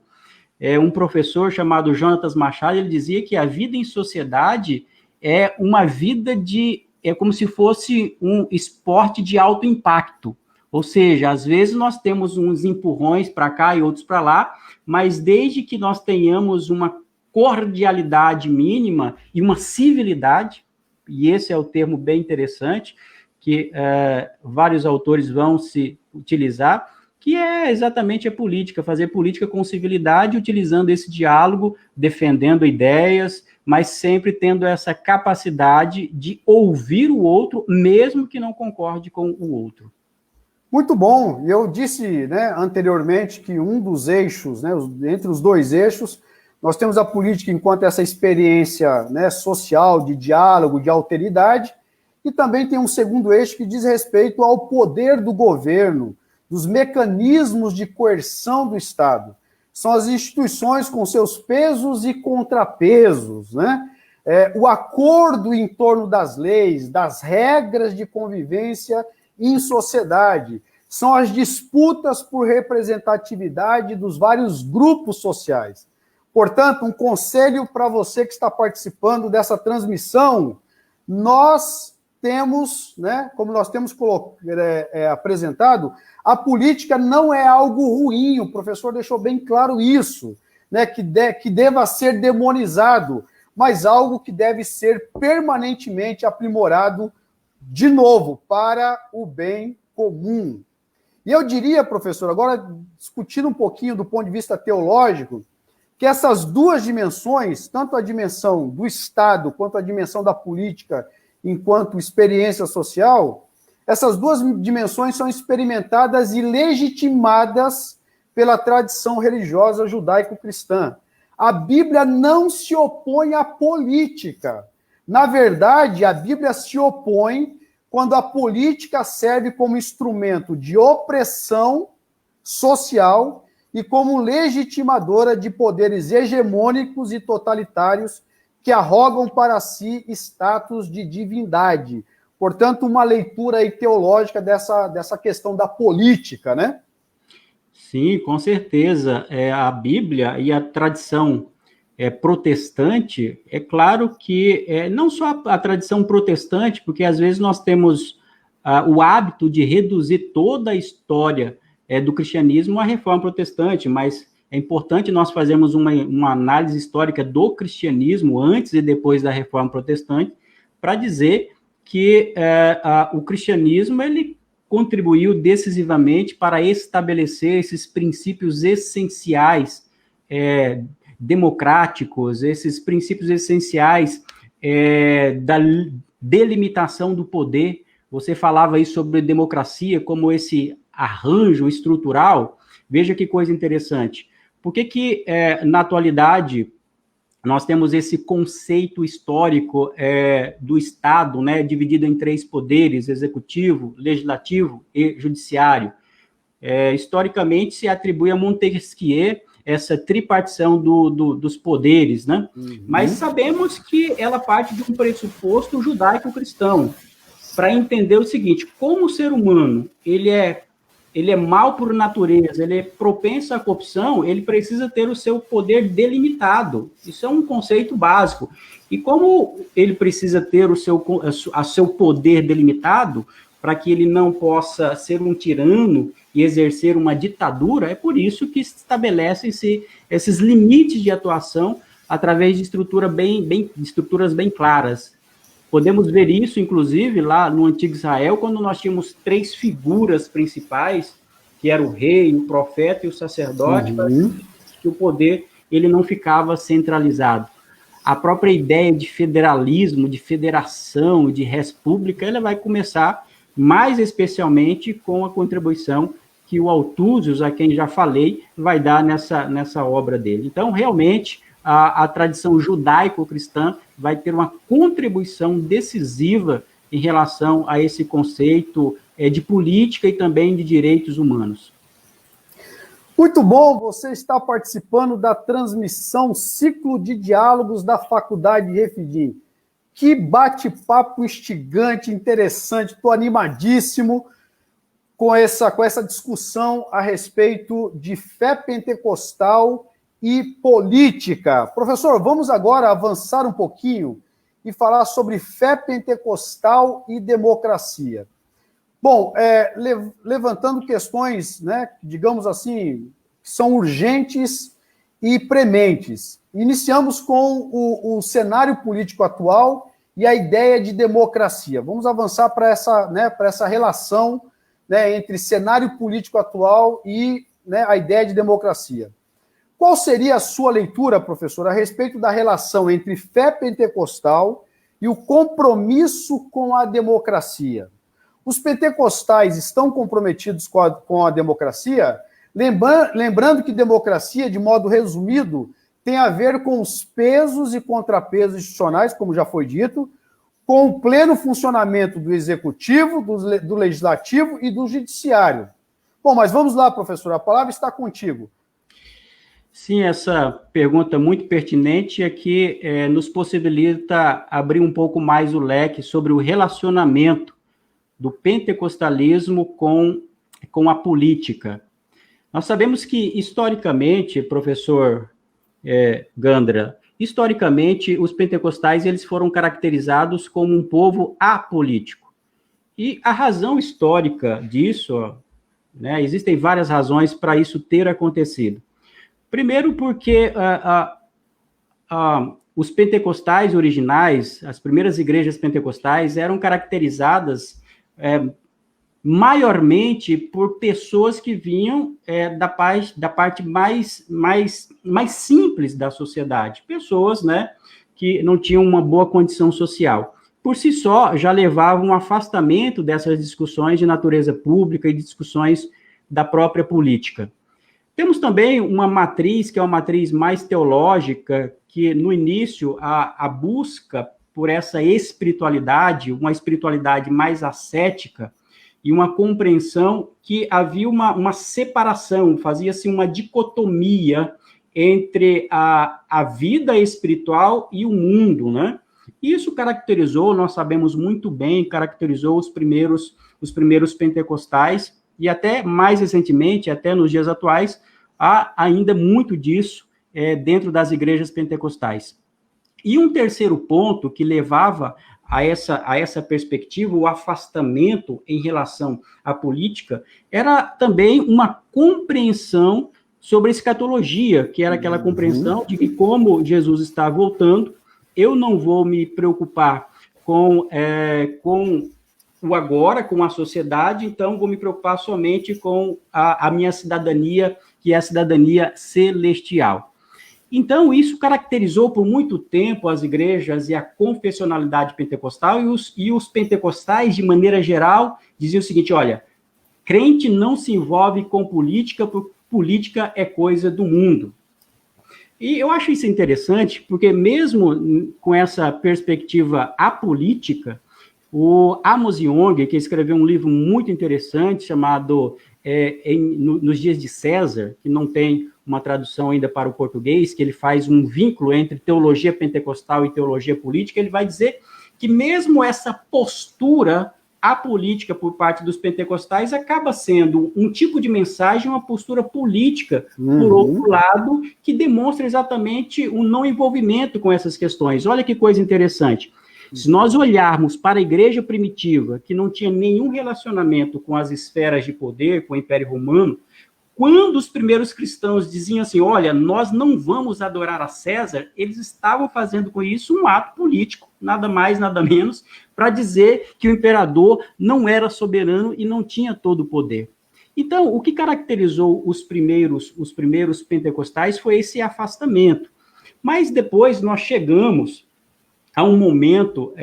Um professor chamado Jonatas Machado, ele dizia que a vida em sociedade é uma vida é como se fosse um esporte de alto impacto. Ou seja, às vezes nós temos uns empurrões para cá e outros para lá, mas desde que nós tenhamos uma cordialidade mínima e uma civilidade, e esse é o termo bem interessante, que vários autores vão se utilizar, que é exatamente a política, fazer política com civilidade, utilizando esse diálogo, defendendo ideias, mas sempre tendo essa capacidade de ouvir o outro, mesmo que não concorde com o outro. Muito bom. Eu disse, né, anteriormente que um dos eixos, né, entre os dois eixos, nós temos a política enquanto essa experiência, né, social, de diálogo, de alteridade, e também tem um segundo eixo que diz respeito ao poder do governo, dos mecanismos de coerção do Estado. São as instituições com seus pesos e contrapesos, né? O acordo em torno das leis, das regras de convivência em sociedade. São as disputas por representatividade dos vários grupos sociais. Portanto, um conselho para você que está participando dessa transmissão, nós temos, né, como nós temos apresentado, a política não é algo ruim, o professor deixou bem claro isso, né, que deva ser demonizado, mas algo que deve ser permanentemente aprimorado, de novo, para o bem comum. E eu diria, professor, agora discutindo um pouquinho do ponto de vista teológico, que essas duas dimensões, tanto a dimensão do Estado quanto a dimensão da política enquanto experiência social, essas duas dimensões são experimentadas e legitimadas pela tradição religiosa judaico-cristã. A Bíblia não se opõe à política. Na verdade, a Bíblia se opõe quando a política serve como instrumento de opressão social e como legitimadora de poderes hegemônicos e totalitários que arrogam para si status de divindade. Portanto, uma leitura aí teológica dessa questão da política, né? Sim, com certeza. A Bíblia e a tradição protestante, é claro que não só a tradição protestante, porque às vezes nós temos o hábito de reduzir toda a história do cristianismo à reforma protestante, mas é importante nós fazermos uma análise histórica do cristianismo antes e depois da reforma protestante, para dizer que o cristianismo ele contribuiu decisivamente para estabelecer esses princípios essenciais democráticos, esses princípios essenciais da delimitação do poder. Você falava aí sobre democracia como esse arranjo estrutural. Veja que coisa interessante. Por que na atualidade, nós temos esse conceito histórico do Estado, né, dividido em 3 poderes, executivo, legislativo e judiciário? Historicamente, se atribui a Montesquieu essa tripartição dos poderes, né? Uhum. Mas sabemos que ela parte de um pressuposto judaico-cristão, para entender o seguinte: como o ser humano ele é mau por natureza, ele é propenso à corrupção, ele precisa ter o seu poder delimitado. Isso é um conceito básico. E como ele precisa ter o seu poder delimitado, para que ele não possa ser um tirano e exercer uma ditadura, é por isso que se estabelecem-se esses limites de atuação através de estruturas bem claras. Podemos ver isso, inclusive, lá no Antigo Israel, quando nós tínhamos 3 figuras principais, que era o rei, o profeta e o sacerdote, para que o poder ele não ficava centralizado. A própria ideia de federalismo, de federação, de república, ela vai começar mais especialmente com a contribuição que o Althusius, a quem já falei, vai dar nessa obra dele. Então, realmente, a tradição judaico-cristã vai ter uma contribuição decisiva em relação a esse conceito de política e também de direitos humanos. Muito bom, você está participando da transmissão Ciclo de Diálogos da Faculdade Refidim. Que bate-papo instigante, interessante, estou animadíssimo com essa discussão a respeito de fé pentecostal e política. Professor, vamos agora avançar um pouquinho e falar sobre fé pentecostal e democracia. Bom, levantando questões, né, digamos assim, que são urgentes e prementes. Iniciamos com o cenário político atual e a ideia de democracia. Vamos avançar para essa relação, né, entre cenário político atual e, né, a ideia de democracia. Qual seria a sua leitura, professor, a respeito da relação entre fé pentecostal e o compromisso com a democracia? Os pentecostais estão comprometidos com a democracia? Lembrando que democracia, de modo resumido, tem a ver com os pesos e contrapesos institucionais, como já foi dito, com o pleno funcionamento do executivo, do legislativo e do judiciário. Bom, mas vamos lá, professor, a palavra está contigo. Sim, essa pergunta muito pertinente é que nos possibilita abrir um pouco mais o leque sobre o relacionamento do pentecostalismo com a política. Nós sabemos que, historicamente, professor Gandra, historicamente, os pentecostais eles foram caracterizados como um povo apolítico. E a razão histórica disso, né, existem várias razões para isso ter acontecido. Primeiro, porque os pentecostais originais, as primeiras igrejas pentecostais, eram caracterizadas maiormente por pessoas que vinham da parte mais simples da sociedade, pessoas, né, que não tinham uma boa condição social. Por si só, já levavam um afastamento dessas discussões de natureza pública e discussões da própria política. Temos também uma matriz, que é uma matriz mais teológica, que no início a busca por essa espiritualidade, uma espiritualidade mais ascética, e uma compreensão que havia uma separação, fazia-se uma dicotomia entre a vida espiritual e o mundo, né? Isso caracterizou, nós sabemos muito bem, caracterizou os primeiros pentecostais, e até mais recentemente, até nos dias atuais, há ainda muito disso dentro das igrejas pentecostais. E um terceiro ponto que levava a essa perspectiva, o afastamento em relação à política, era também uma compreensão sobre a escatologia, que era aquela compreensão de que, como Jesus está voltando, eu não vou me preocupar com o agora, com a sociedade, então vou me preocupar somente com a minha cidadania, que é a cidadania celestial. Então, isso caracterizou por muito tempo as igrejas e a confessionalidade pentecostal, e os pentecostais, de maneira geral, diziam o seguinte: olha, crente não se envolve com política, porque política é coisa do mundo. E eu acho isso interessante, porque mesmo com essa perspectiva apolítica, o Amos Yong, que escreveu um livro muito interessante, chamado Nos Dias de César, que não tem uma tradução ainda para o português, que ele faz um vínculo entre teologia pentecostal e teologia política, ele vai dizer que mesmo essa postura apolítica por parte dos pentecostais acaba sendo um tipo de mensagem, uma postura política, por outro lado, que demonstra exatamente o não envolvimento com essas questões. Olha que coisa interessante. Se nós olharmos para a igreja primitiva, que não tinha nenhum relacionamento com as esferas de poder, com o Império Romano, quando os primeiros cristãos diziam assim, olha, nós não vamos adorar a César, eles estavam fazendo com isso um ato político, nada mais, nada menos, para dizer que o imperador não era soberano e não tinha todo o poder. Então, o que caracterizou os primeiros pentecostais foi esse afastamento. Mas depois nós chegamos a um momento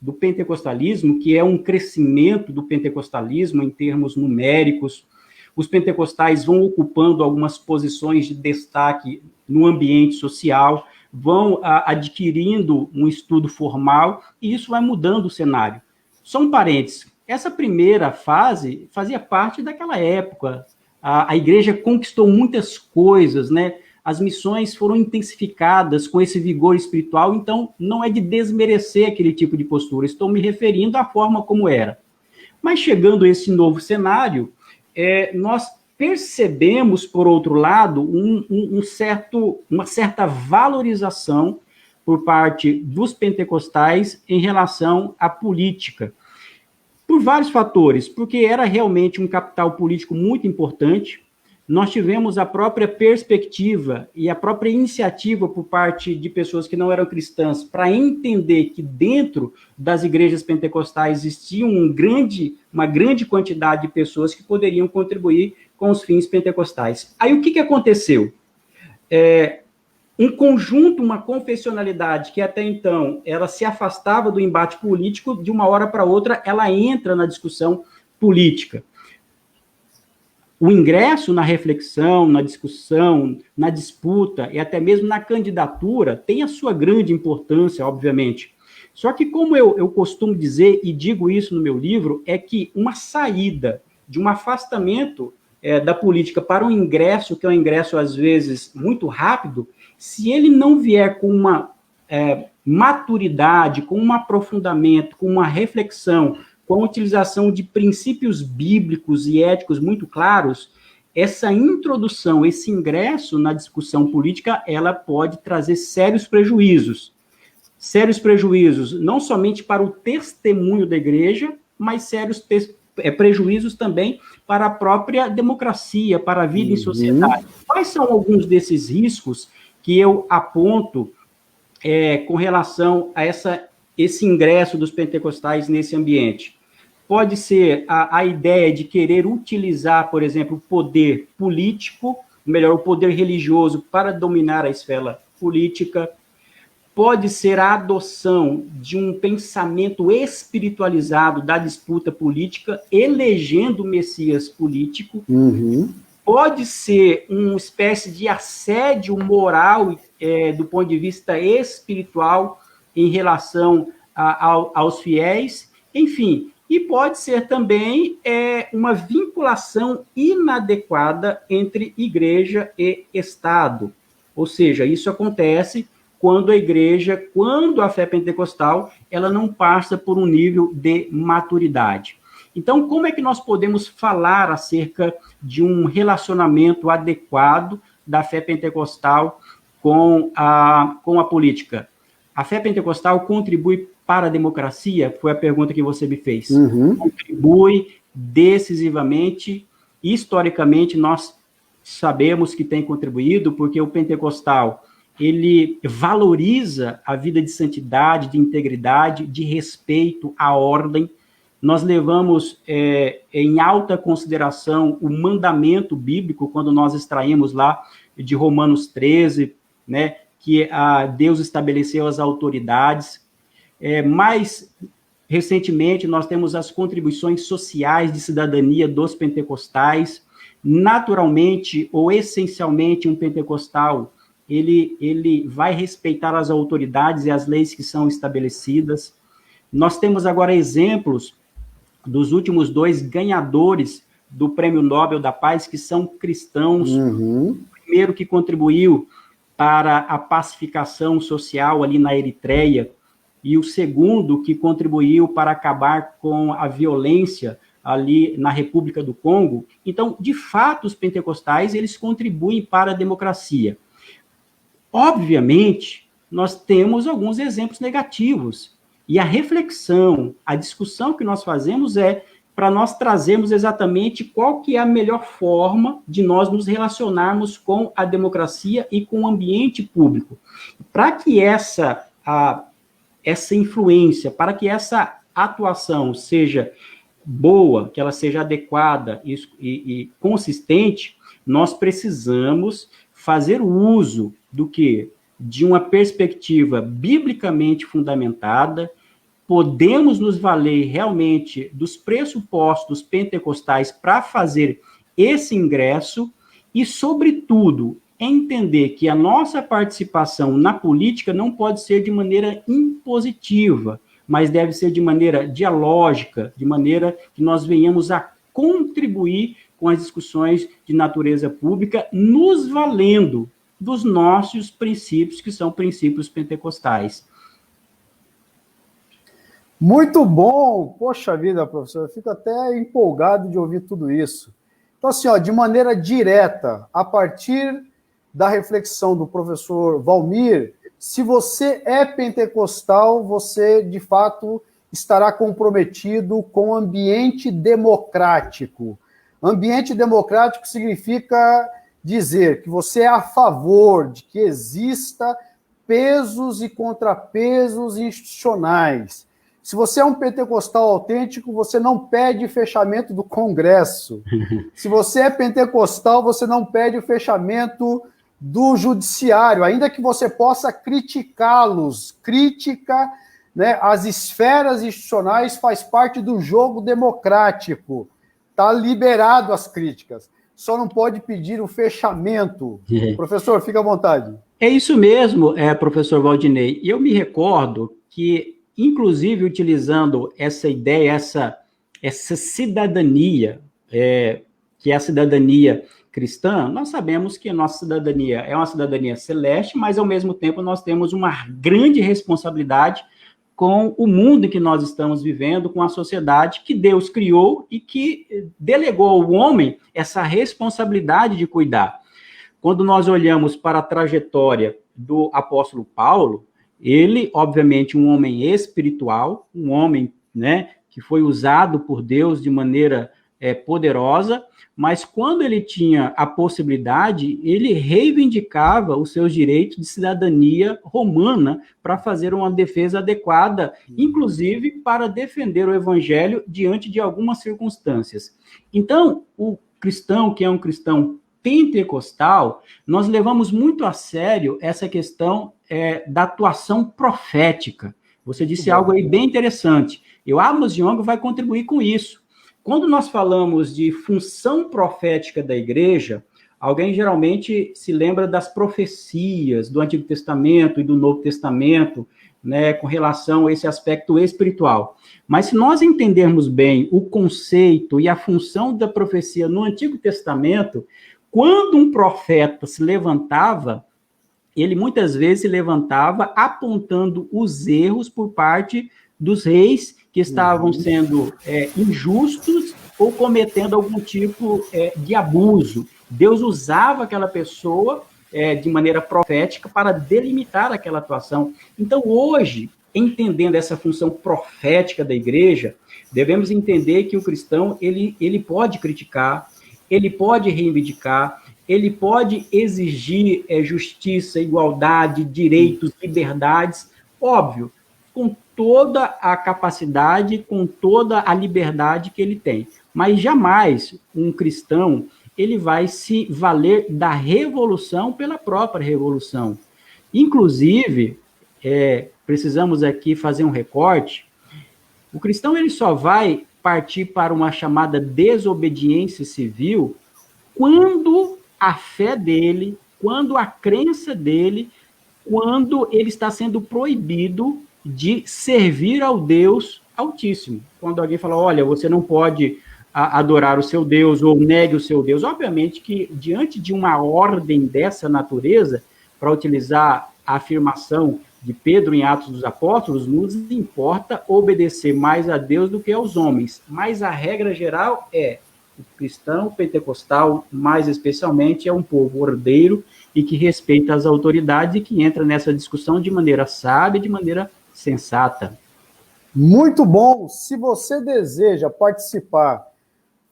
do pentecostalismo, que é um crescimento do pentecostalismo em termos numéricos. Os pentecostais vão ocupando algumas posições de destaque no ambiente social, vão adquirindo um estudo formal, e isso vai mudando o cenário. Só um parênteses, essa primeira fase fazia parte daquela época. A igreja conquistou muitas coisas, né? As missões foram intensificadas com esse vigor espiritual, então não é de desmerecer aquele tipo de postura, estou me referindo à forma como era. Mas chegando a esse novo cenário, nós percebemos, por outro lado, uma certa valorização por parte dos pentecostais em relação à política. Por vários fatores, porque era realmente um capital político muito importante. Nós tivemos a própria perspectiva e a própria iniciativa por parte de pessoas que não eram cristãs para entender que dentro das igrejas pentecostais existia uma grande quantidade de pessoas que poderiam contribuir com os fins pentecostais. Aí o que aconteceu? Um conjunto, uma confessionalidade que até então ela se afastava do embate político, de uma hora para outra ela entra na discussão política. O ingresso na reflexão, na discussão, na disputa e até mesmo na candidatura tem a sua grande importância, obviamente. Só que, como eu costumo dizer, e digo isso no meu livro, é que uma saída de um afastamento da política para um ingresso, que é um ingresso, às vezes, muito rápido, se ele não vier com uma maturidade, com um aprofundamento, com uma reflexão, com a utilização de princípios bíblicos e éticos muito claros, essa introdução, esse ingresso na discussão política, ela pode trazer sérios prejuízos. Sérios prejuízos não somente para o testemunho da igreja, mas sérios prejuízos também para a própria democracia, para a vida em sociedade. Quais são alguns desses riscos que eu aponto com relação a esse ingresso dos pentecostais nesse ambiente? Pode ser a ideia de querer utilizar, por exemplo, o poder político, melhor, o poder religioso para dominar a esfera política. Pode ser a adoção de um pensamento espiritualizado da disputa política, elegendo o Messias político. Pode ser uma espécie de assédio moral do ponto de vista espiritual em relação aos fiéis, enfim. E pode ser também uma vinculação inadequada entre igreja e Estado. Ou seja, isso acontece quando a fé pentecostal, ela não passa por um nível de maturidade. Então, como é que nós podemos falar acerca de um relacionamento adequado da fé pentecostal com a política? A fé pentecostal contribui para a democracia? Foi a pergunta que você me fez. Contribui decisivamente. Historicamente, nós sabemos que tem contribuído, porque o pentecostal, ele valoriza a vida de santidade, de integridade, de respeito à ordem. Nós levamos em alta consideração o mandamento bíblico, quando nós extraímos lá de Romanos 13, né, que Deus estabeleceu as autoridades. Mais recentemente, nós temos as contribuições sociais de cidadania dos pentecostais. Naturalmente, ou essencialmente, um pentecostal, ele vai respeitar as autoridades e as leis que são estabelecidas. Nós temos agora exemplos dos últimos 2 ganhadores do Prêmio Nobel da Paz, que são cristãos. O primeiro que contribuiu para a pacificação social ali na Eritreia, e o segundo que contribuiu para acabar com a violência ali na República do Congo. Então, de fato, os pentecostais, eles contribuem para a democracia. Obviamente, nós temos alguns exemplos negativos, e a reflexão, a discussão que nós fazemos é para nós trazermos exatamente qual que é a melhor forma de nós nos relacionarmos com a democracia e com o ambiente público. Para que essa influência, para que essa atuação seja boa, que ela seja adequada e consistente, nós precisamos fazer uso do quê? De uma perspectiva biblicamente fundamentada. Podemos nos valer realmente dos pressupostos pentecostais para fazer esse ingresso e, sobretudo, entender que a nossa participação na política não pode ser de maneira impositiva, mas deve ser de maneira dialógica, de maneira que nós venhamos a contribuir com as discussões de natureza pública, nos valendo dos nossos princípios, que são princípios pentecostais. Muito bom! Poxa vida, professor, eu fico até empolgado de ouvir tudo isso. Então, assim, de maneira direta, a partir da reflexão do professor Valmir, se você é pentecostal, você, de fato, estará comprometido com o ambiente democrático. Ambiente democrático significa dizer que você é a favor de que exista pesos e contrapesos institucionais. Se você é um pentecostal autêntico, você não pede fechamento do Congresso. Se você é pentecostal, você não pede o fechamento do judiciário, ainda que você possa criticá-los. Crítica, né, às esferas institucionais faz parte do jogo democrático. Está liberado as críticas. Só não pode pedir o fechamento. Professor, fica à vontade. É isso mesmo, professor Valdinei. E eu me recordo que, inclusive, utilizando essa ideia, essa cidadania, que é a cidadania cristã, nós sabemos que a nossa cidadania é uma cidadania celeste, mas, ao mesmo tempo, nós temos uma grande responsabilidade com o mundo em que nós estamos vivendo, com a sociedade que Deus criou e que delegou ao homem essa responsabilidade de cuidar. Quando nós olhamos para a trajetória do apóstolo Paulo, ele, obviamente, um homem espiritual, um homem, né, que foi usado por Deus de maneira poderosa, mas quando ele tinha a possibilidade, ele reivindicava os seus direitos de cidadania romana para fazer uma defesa adequada, inclusive para defender o evangelho diante de algumas circunstâncias. Então, o cristão, que é um cristão pentecostal, nós levamos muito a sério essa questão da atuação profética. Você disse algo aí bem interessante. E o Amos Young vai contribuir com isso. Quando nós falamos de função profética da igreja, alguém geralmente se lembra das profecias do Antigo Testamento e do Novo Testamento, né, com relação a esse aspecto espiritual. Mas se nós entendermos bem o conceito e a função da profecia no Antigo Testamento, quando um profeta se levantava, ele muitas vezes se levantava apontando os erros por parte dos reis que estavam sendo injustos ou cometendo algum tipo de abuso. Deus usava aquela pessoa de maneira profética para delimitar aquela atuação. Então, hoje, entendendo essa função profética da igreja, devemos entender que o cristão ele pode criticar, ele pode reivindicar, ele pode exigir justiça, igualdade, direitos, liberdades, óbvio, com toda a capacidade, com toda a liberdade que ele tem. Mas jamais um cristão ele vai se valer da revolução pela própria revolução. Inclusive, precisamos aqui fazer um recorte, o cristão ele só vai partir para uma chamada desobediência civil quando a fé dele, quando a crença dele, quando ele está sendo proibido de servir ao Deus Altíssimo. Quando alguém fala, olha, você não pode adorar o seu Deus ou negue o seu Deus, obviamente que diante de uma ordem dessa natureza, para utilizar a afirmação de Pedro em Atos dos Apóstolos, nos importa obedecer mais a Deus do que aos homens. Mas a regra geral o cristão pentecostal, mais especialmente, é um povo ordeiro e que respeita as autoridades e que entra nessa discussão de maneira sábia, de maneira sensata. Muito bom. Se você deseja participar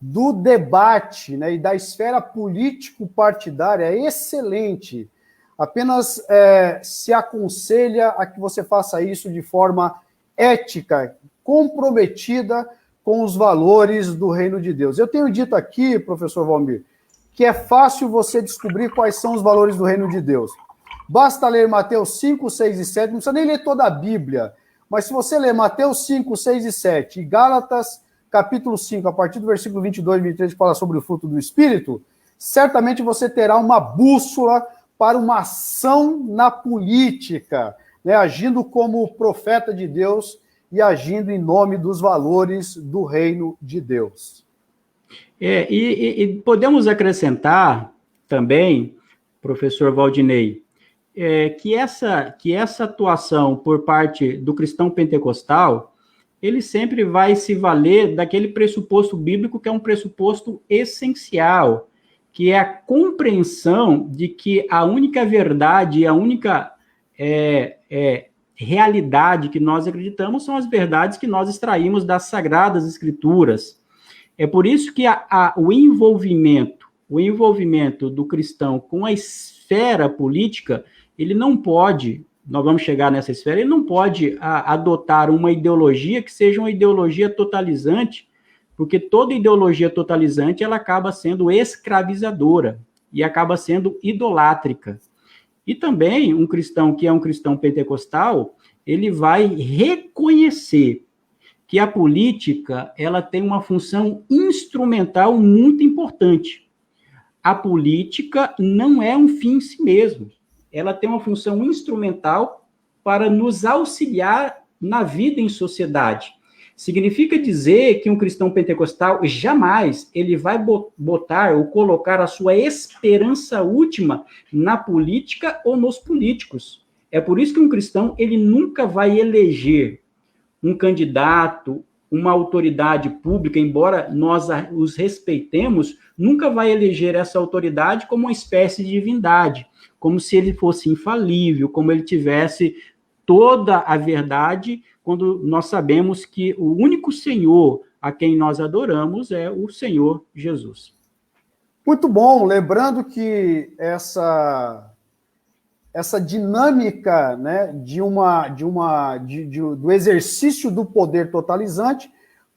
do debate, né, e da esfera político-partidária, é excelente. Apenas se aconselha a que você faça isso de forma ética, comprometida com os valores do reino de Deus. Eu tenho dito aqui, professor Valmir, que é fácil você descobrir quais são os valores do reino de Deus. Basta ler Mateus 5, 6 e 7, não precisa nem ler toda a Bíblia, mas se você ler Mateus 5, 6 e 7 e Gálatas, capítulo 5, a partir do versículo 22 e 23, que fala sobre o fruto do Espírito, certamente você terá uma bússola para uma ação na política, né, agindo como profeta de Deus e agindo em nome dos valores do reino de Deus. E podemos acrescentar também, professor Valdinei, que essa atuação por parte do cristão pentecostal, ele sempre vai se valer daquele pressuposto bíblico que é um pressuposto essencial, que é a compreensão de que a única verdade, a única realidade que nós acreditamos são as verdades que nós extraímos das Sagradas Escrituras. É por isso que o envolvimento do cristão com a esfera política, ele não pode, nós vamos chegar nessa esfera, ele não pode adotar uma ideologia que seja uma ideologia totalizante, porque toda ideologia totalizante, ela acaba sendo escravizadora e acaba sendo idolátrica. E também um cristão que é um cristão pentecostal, ele vai reconhecer que a política, ela tem uma função instrumental muito importante. A política não é um fim em si mesmo. Ela tem uma função instrumental para nos auxiliar na vida em sociedade. Significa dizer que um cristão pentecostal jamais ele vai botar ou colocar a sua esperança última na política ou nos políticos. É por isso que um cristão ele nunca vai eleger um candidato, uma autoridade pública, embora nós os respeitemos, nunca vai eleger essa autoridade como uma espécie de divindade, como se ele fosse infalível, como ele tivesse toda a verdade, quando nós sabemos que o único Senhor a quem nós adoramos é o Senhor Jesus. Muito bom, lembrando que essa dinâmica, né, do exercício do poder totalizante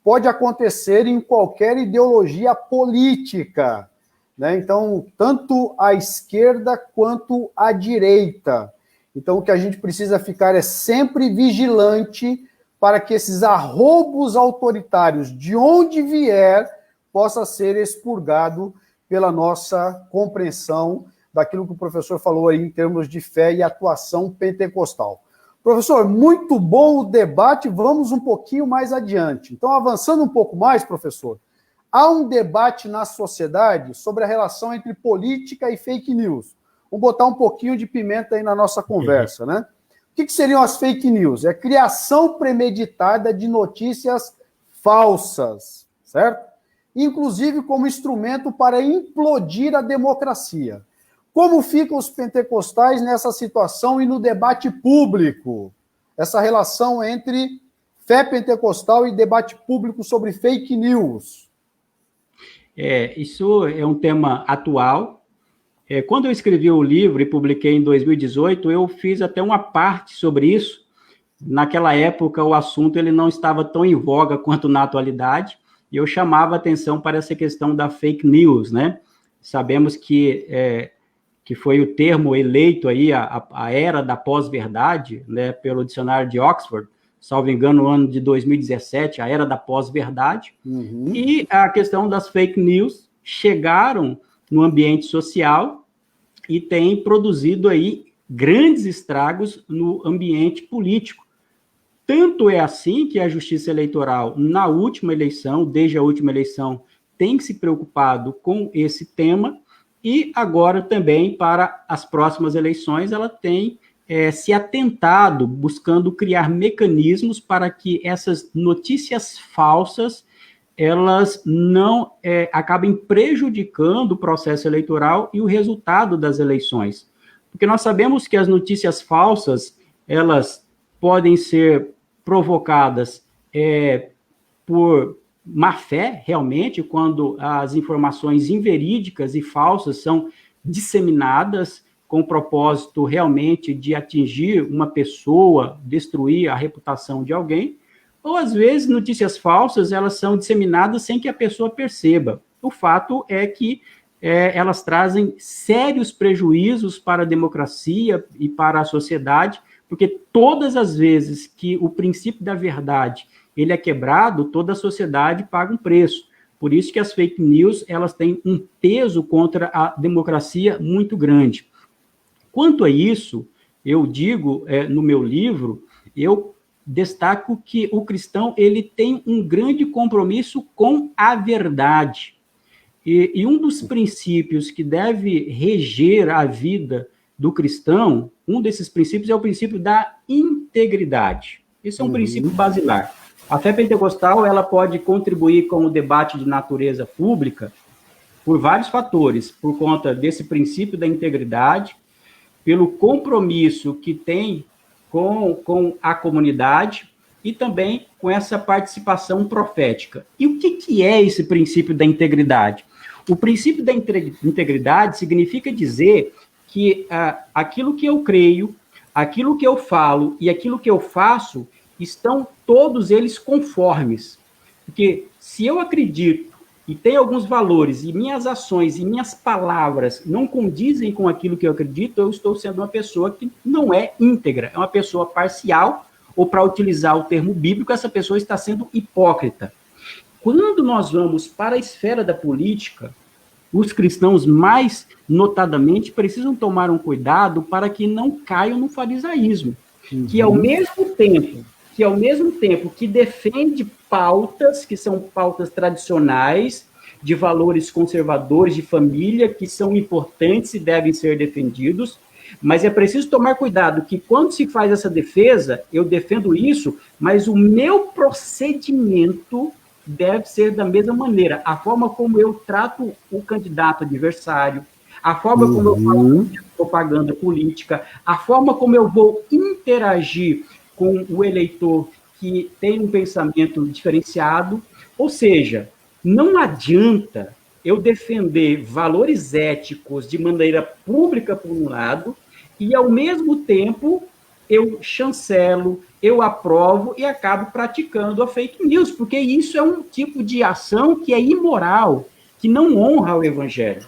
pode acontecer em qualquer ideologia política, né? Então, tanto a esquerda quanto a direita. Então, o que a gente precisa ficar é sempre vigilante para que esses arroubos autoritários, de onde vier, possa ser expurgado pela nossa compreensão daquilo que o professor falou aí em termos de fé e atuação pentecostal. Professor, muito bom o debate, vamos um pouquinho mais adiante. Então, avançando um pouco mais, professor, há um debate na sociedade sobre a relação entre política e fake news. Vamos botar um pouquinho de pimenta aí na nossa conversa, né? O que seriam as fake news? É a criação premeditada de notícias falsas, certo? Inclusive como instrumento para implodir a democracia. Como ficam os pentecostais nessa situação e no debate público? Essa relação entre fé pentecostal e debate público sobre fake news. Isso é um tema atual. Quando eu escrevi o livro e publiquei em 2018, eu fiz até uma parte sobre isso. Naquela época, o assunto ele não estava tão em voga quanto na atualidade, e eu chamava atenção para essa questão da fake news, né? Sabemos que foi o termo eleito aí, a era da pós-verdade, né, pelo dicionário de Oxford, salvo engano, no ano de 2017, a era da pós-verdade, e a questão das fake news chegaram no ambiente social e têm produzido aí grandes estragos no ambiente político. Tanto é assim que a Justiça Eleitoral, na última eleição, desde a última eleição, tem se preocupado com esse tema, e agora também, para as próximas eleições, ela tem se atentado, buscando criar mecanismos para que essas notícias falsas elas não acabem prejudicando o processo eleitoral e o resultado das eleições. Porque nós sabemos que as notícias falsas, elas podem ser provocadas por má fé, realmente, quando as informações inverídicas e falsas são disseminadas com o propósito realmente de atingir uma pessoa, destruir a reputação de alguém, ou às vezes notícias falsas, elas são disseminadas sem que a pessoa perceba. O fato é que elas trazem sérios prejuízos para a democracia e para a sociedade, porque todas as vezes que o princípio da verdade ele é quebrado, toda a sociedade paga um preço. Por isso que as fake news, elas têm um peso contra a democracia muito grande. Quanto a isso, eu digo no meu livro, eu destaco que o cristão ele tem um grande compromisso com a verdade. E um dos princípios que deve reger a vida do cristão, um desses princípios é o princípio da integridade. Esse é um princípio basilar. A fé pentecostal ela pode contribuir com o debate de natureza pública por vários fatores, por conta desse princípio da integridade, pelo compromisso que tem com a comunidade e também com essa participação profética. E o que é esse princípio da integridade? O princípio da integridade significa dizer que aquilo que eu creio, aquilo que eu falo e aquilo que eu faço estão todos eles conformes. Porque se eu acredito e tenho alguns valores e minhas ações e minhas palavras não condizem com aquilo que eu acredito, eu estou sendo uma pessoa que não é íntegra, é uma pessoa parcial, ou para utilizar o termo bíblico, essa pessoa está sendo hipócrita. Quando nós vamos para a esfera da política, os cristãos, mais notadamente, precisam tomar um cuidado para que não caiam no farisaísmo, que ao mesmo tempo que defende pautas, que são pautas tradicionais, de valores conservadores de família, que são importantes e devem ser defendidos, Mas é preciso tomar cuidado que quando se faz essa defesa, eu defendo isso, mas o meu procedimento deve ser da mesma maneira. A forma como eu trato o candidato adversário, a forma como eu falo de propaganda política, a forma como eu vou interagir com o eleitor que tem um pensamento diferenciado. Ou seja, não adianta eu defender valores éticos de maneira pública, por um lado, e, ao mesmo tempo, eu chancelo, eu aprovo e acabo praticando a fake news, porque isso é um tipo de ação que é imoral, que não honra o evangelho.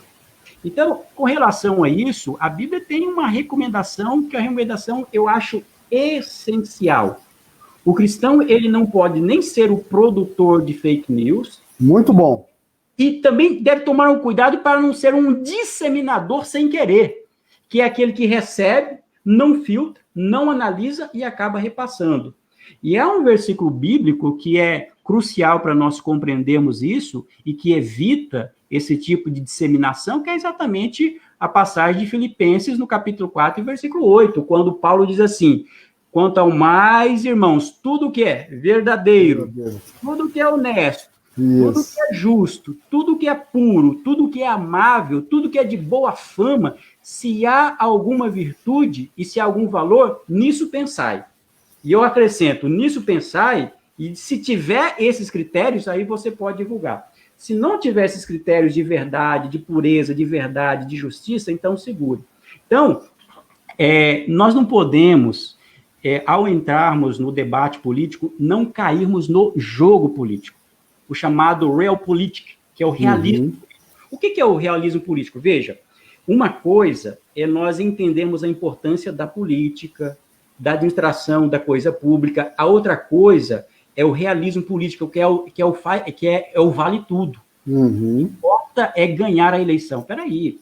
Então, com relação a isso, a Bíblia tem uma recomendação, que a recomendação eu acho essencial. O cristão, ele não pode nem ser o produtor de fake news. Muito bom. E também deve tomar um cuidado para não ser um disseminador sem querer, que é aquele que recebe, não filtra, não analisa e acaba repassando. E há um versículo bíblico que é crucial para nós compreendermos isso e que evita esse tipo de disseminação, que é exatamente a passagem de Filipenses, no capítulo 4, versículo 8, quando Paulo diz assim: quanto ao mais, irmãos, tudo que é verdadeiro, tudo que é honesto, tudo que é justo, tudo que é puro, tudo que é amável, tudo que é de boa fama, se há alguma virtude e se há algum valor, nisso pensai. E eu acrescento, nisso pensai, e se tiver esses critérios, aí você pode divulgar. Se não tiver esses critérios de verdade, de pureza, de verdade, de justiça, então segure. Então, nós não podemos, ao entrarmos no debate político, não cairmos no jogo político, o chamado realpolitik, que é o realismo. O que é o realismo político? Veja, uma coisa é nós entendermos a importância da política, da administração da coisa pública. A outra coisa é o realismo político, que é o vale tudo. O que importa é ganhar a eleição. Peraí,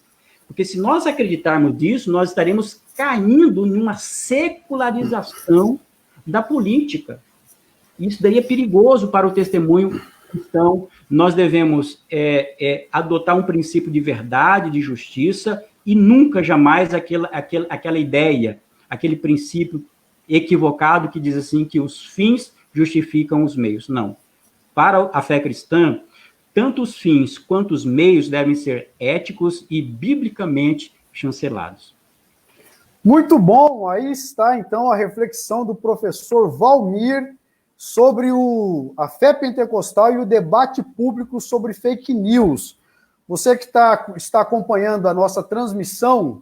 porque se nós acreditarmos nisso, nós estaremos caindo numa secularização da política. Isso daí é perigoso para o testemunho cristão. Nós devemos adotar um princípio de verdade, de justiça, e nunca, jamais, aquela ideia, aquele princípio equivocado que diz assim que os fins justificam os meios. Não. Para a fé cristã, tanto os fins quanto os meios devem ser éticos e biblicamente chancelados. Muito bom. Aí está, então, a reflexão do professor Valmir sobre a fé pentecostal e o debate público sobre fake news. Você que está acompanhando a nossa transmissão,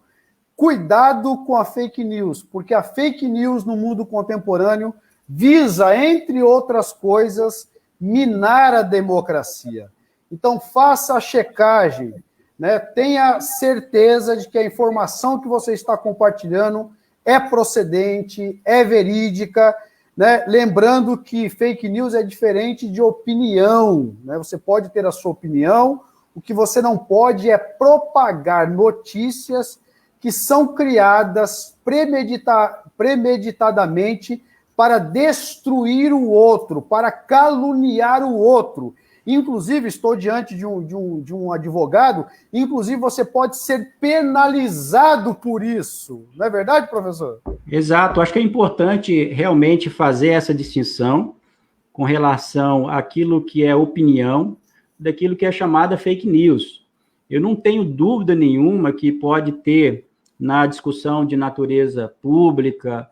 cuidado com a fake news, porque a fake news no mundo contemporâneo visa, entre outras coisas, minar a democracia. Então, faça a checagem, né? Tenha certeza de que a informação que você está compartilhando é procedente, é verídica, né? Lembrando que fake news é diferente de opinião, né? Você pode ter a sua opinião, o que você não pode é propagar notícias que são criadas premeditadamente para destruir o outro, para caluniar o outro. Inclusive, estou diante de um advogado, inclusive você pode ser penalizado por isso. Não é verdade, professor? Exato. Acho que é importante realmente fazer essa distinção com relação àquilo que é opinião, daquilo que é chamada fake news. Eu não tenho dúvida nenhuma que pode ter, na discussão de natureza pública,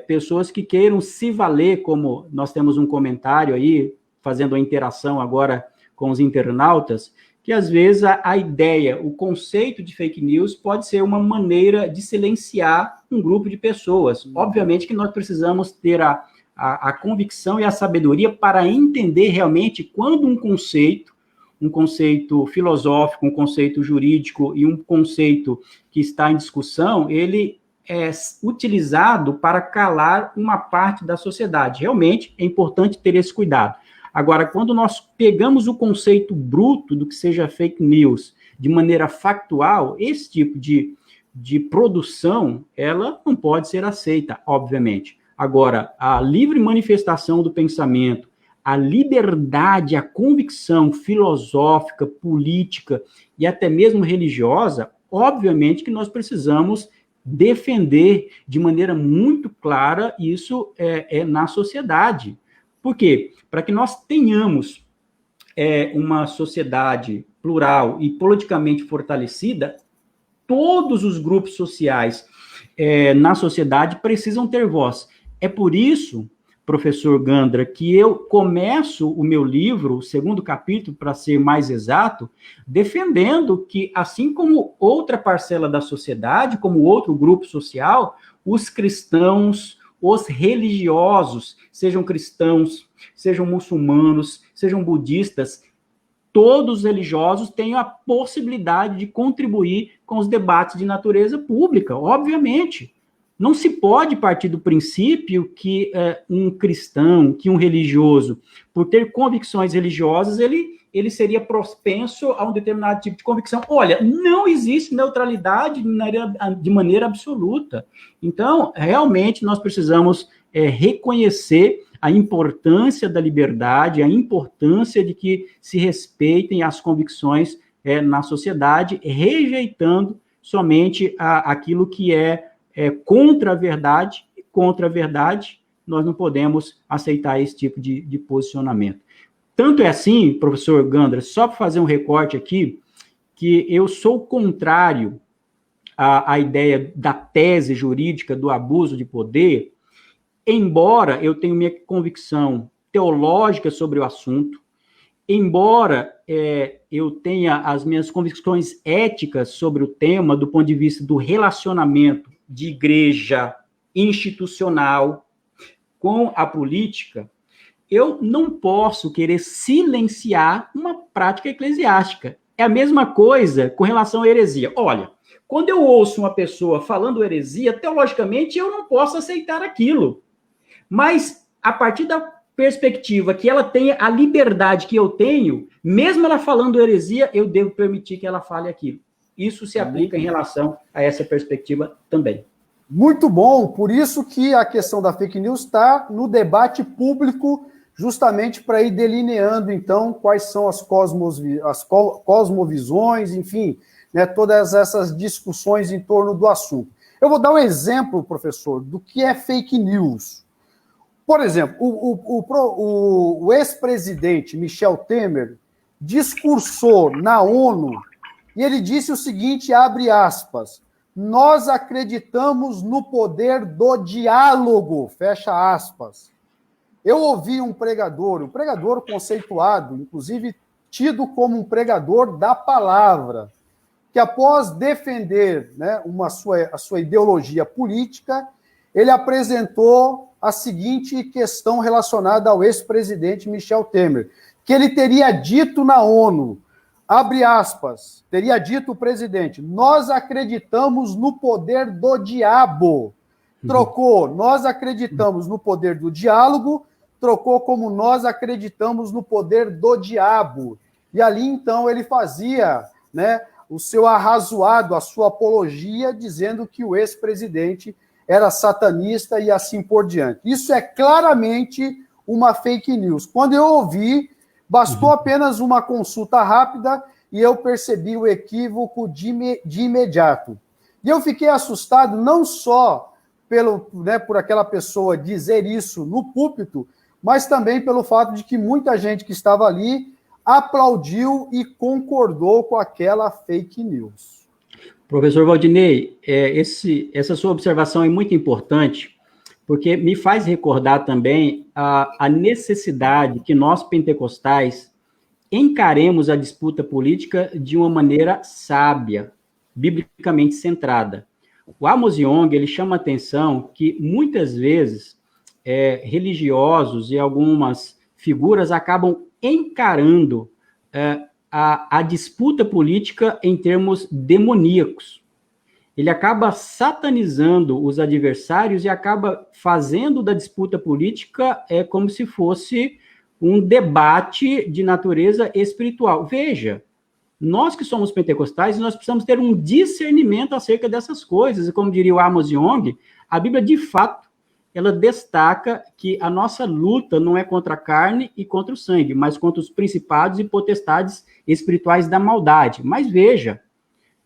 pessoas que queiram se valer, como nós temos um comentário aí, fazendo a interação agora com os internautas, que às vezes a ideia, o conceito de fake news pode ser uma maneira de silenciar um grupo de pessoas. Obviamente que nós precisamos ter a convicção e a sabedoria para entender realmente quando um conceito filosófico, um conceito jurídico e um conceito que está em discussão, ele é utilizado para calar uma parte da sociedade. Realmente é importante ter esse cuidado. Agora, quando nós pegamos o conceito bruto do que seja fake news de maneira factual, esse tipo de produção, ela não pode ser aceita, obviamente. Agora, a livre manifestação do pensamento, a liberdade, a convicção filosófica, política e até mesmo religiosa, obviamente que nós precisamos defender de maneira muito clara isso na sociedade. Por quê? Para que nós tenhamos uma sociedade plural e politicamente fortalecida, todos os grupos sociais na sociedade precisam ter voz. É por isso, professor Gandra, que eu começo o meu livro, o segundo capítulo, para ser mais exato, defendendo que, assim como outra parcela da sociedade, como outro grupo social, os cristãos, os religiosos, sejam cristãos, sejam muçulmanos, sejam budistas, todos os religiosos têm a possibilidade de contribuir com os debates de natureza pública, obviamente. Não se pode partir do princípio que um cristão, que um religioso, por ter convicções religiosas, ele seria propenso a um determinado tipo de convicção. Olha, não existe neutralidade de maneira absoluta. Então, realmente, nós precisamos reconhecer a importância da liberdade, a importância de que se respeitem as convicções na sociedade, rejeitando somente aquilo que é contra a verdade, e contra a verdade nós não podemos aceitar esse tipo de posicionamento. Tanto é assim, professor Gandra, só para fazer um recorte aqui, que eu sou contrário à ideia da tese jurídica do abuso de poder, embora eu tenha minha convicção teológica sobre o assunto, embora eu tenha as minhas convicções éticas sobre o tema do ponto de vista do relacionamento de igreja institucional com a política, eu não posso querer silenciar uma prática eclesiástica. É a mesma coisa com relação à heresia. Olha, quando eu ouço uma pessoa falando heresia, teologicamente eu não posso aceitar aquilo. Mas, a partir da perspectiva que ela tenha a liberdade que eu tenho, mesmo ela falando heresia, eu devo permitir que ela fale aquilo. Isso se aplica em relação a essa perspectiva também. Muito bom, por isso que a questão da fake news está no debate público, justamente para ir delineando, então, quais são as cosmovisões, enfim, né, todas essas discussões em torno do assunto. Eu vou dar um exemplo, professor, do que é fake news. Por exemplo, o ex-presidente Michel Temer discursou na ONU e ele disse o seguinte, abre aspas, nós acreditamos no poder do diálogo, fecha aspas. Eu ouvi um pregador conceituado, inclusive tido como um pregador da palavra, que após defender, né, a sua ideologia política, ele apresentou a seguinte questão relacionada ao ex-presidente Michel Temer, que ele teria dito na ONU, abre aspas, teria dito o presidente, nós acreditamos no poder do diabo. Trocou, nós acreditamos no poder do diálogo, trocou como nós acreditamos no poder do diabo. E ali, então, ele fazia, né, o seu arrazoado, a sua apologia, dizendo que o ex-presidente era satanista e assim por diante. Isso é claramente uma fake news. Quando eu ouvi, bastou apenas uma consulta rápida e eu percebi o equívoco de imediato. E eu fiquei assustado não só por aquela pessoa dizer isso no púlpito, mas também pelo fato de que muita gente que estava ali aplaudiu e concordou com aquela fake news. Professor Valdinei, essa sua observação é muito importante, porque me faz recordar também a necessidade que nós, pentecostais, encaremos a disputa política de uma maneira sábia, biblicamente centrada. O Amos Yong, ele chama a atenção que, muitas vezes, religiosos e algumas figuras acabam encarando a disputa política em termos demoníacos. Ele acaba satanizando os adversários e acaba fazendo da disputa política como se fosse um debate de natureza espiritual. Veja, nós que somos pentecostais, nós precisamos ter um discernimento acerca dessas coisas. E como diria o Amos Yong, a Bíblia, de fato, ela destaca que a nossa luta não é contra a carne e contra o sangue, mas contra os principados e potestades espirituais da maldade. Mas veja,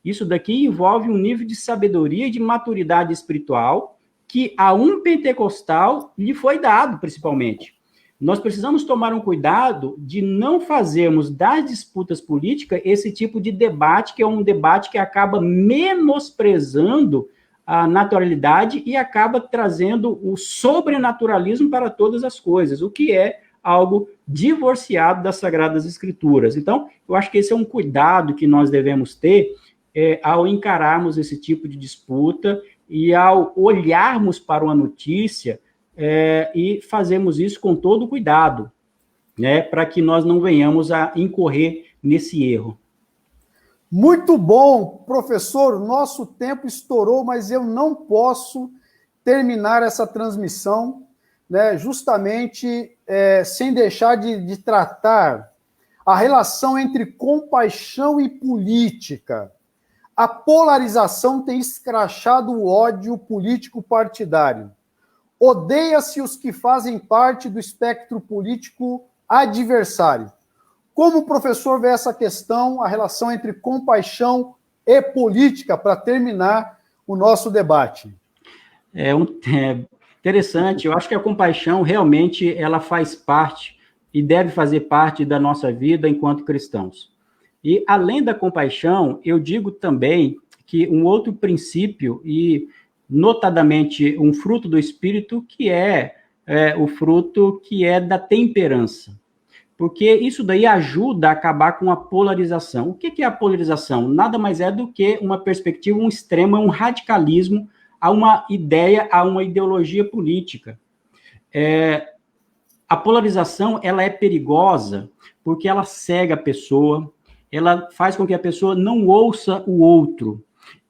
Isso daqui envolve um nível de sabedoria e de maturidade espiritual que a um pentecostal lhe foi dado, principalmente. Nós precisamos tomar um cuidado de não fazermos das disputas políticas esse tipo de debate, que é um debate que acaba menosprezando a naturalidade e acaba trazendo o sobrenaturalismo para todas as coisas, o que é algo divorciado das Sagradas Escrituras. Então, eu acho que esse é um cuidado que nós devemos ter ao encararmos esse tipo de disputa e ao olharmos para uma notícia e fazermos isso com todo cuidado, né, para que nós não venhamos a incorrer nesse erro. Muito bom, professor. Nosso tempo estourou, mas eu não posso terminar essa transmissão, né, justamente sem deixar de tratar a relação entre compaixão e política. A polarização tem escrachado o ódio político partidário. Odeia-se os que fazem parte do espectro político adversário. Como o professor vê essa questão, a relação entre compaixão e política, para terminar o nosso debate? É interessante. Eu acho que a compaixão realmente ela faz parte e deve fazer parte da nossa vida enquanto cristãos. E além da compaixão, eu digo também que um outro princípio e notadamente um fruto do Espírito que é o fruto que é da temperança. Porque isso daí ajuda a acabar com a polarização. O que é a polarização? Nada mais é do que uma perspectiva, um extremo, um radicalismo a uma ideia, a uma ideologia política. A polarização ela é perigosa porque ela cega a pessoa, ela faz com que a pessoa não ouça o outro.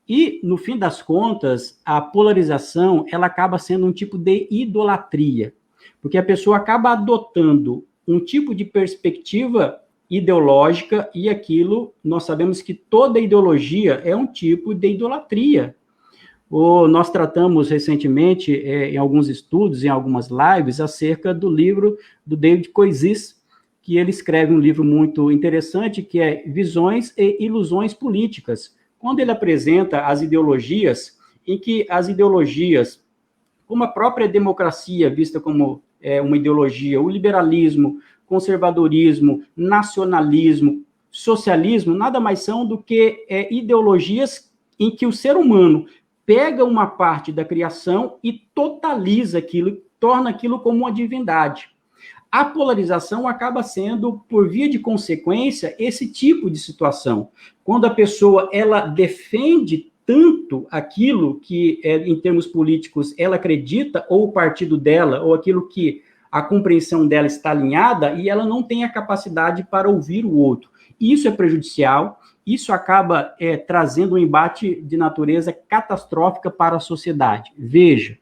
E, no fim das contas, a polarização ela acaba sendo um tipo de idolatria, porque a pessoa acaba adotando um tipo de perspectiva ideológica e aquilo, nós sabemos que toda ideologia é um tipo de idolatria. Nós tratamos recentemente, em alguns estudos, em algumas lives, acerca do livro do David Koizis, que ele escreve um livro muito interessante, que é Visões e Ilusões Políticas, quando ele apresenta as ideologias, em que as ideologias, como a própria democracia, vista como uma ideologia, o liberalismo, conservadorismo, nacionalismo, socialismo, nada mais são do que ideologias em que o ser humano pega uma parte da criação e totaliza aquilo, torna aquilo como uma divindade. A polarização acaba sendo, por via de consequência, esse tipo de situação. Quando a pessoa ela defende tanto aquilo que, em termos políticos, ela acredita, ou o partido dela, ou aquilo que a compreensão dela está alinhada, e ela não tem a capacidade para ouvir o outro. Isso é prejudicial, isso acaba trazendo um embate de natureza catastrófica para a sociedade. Veja,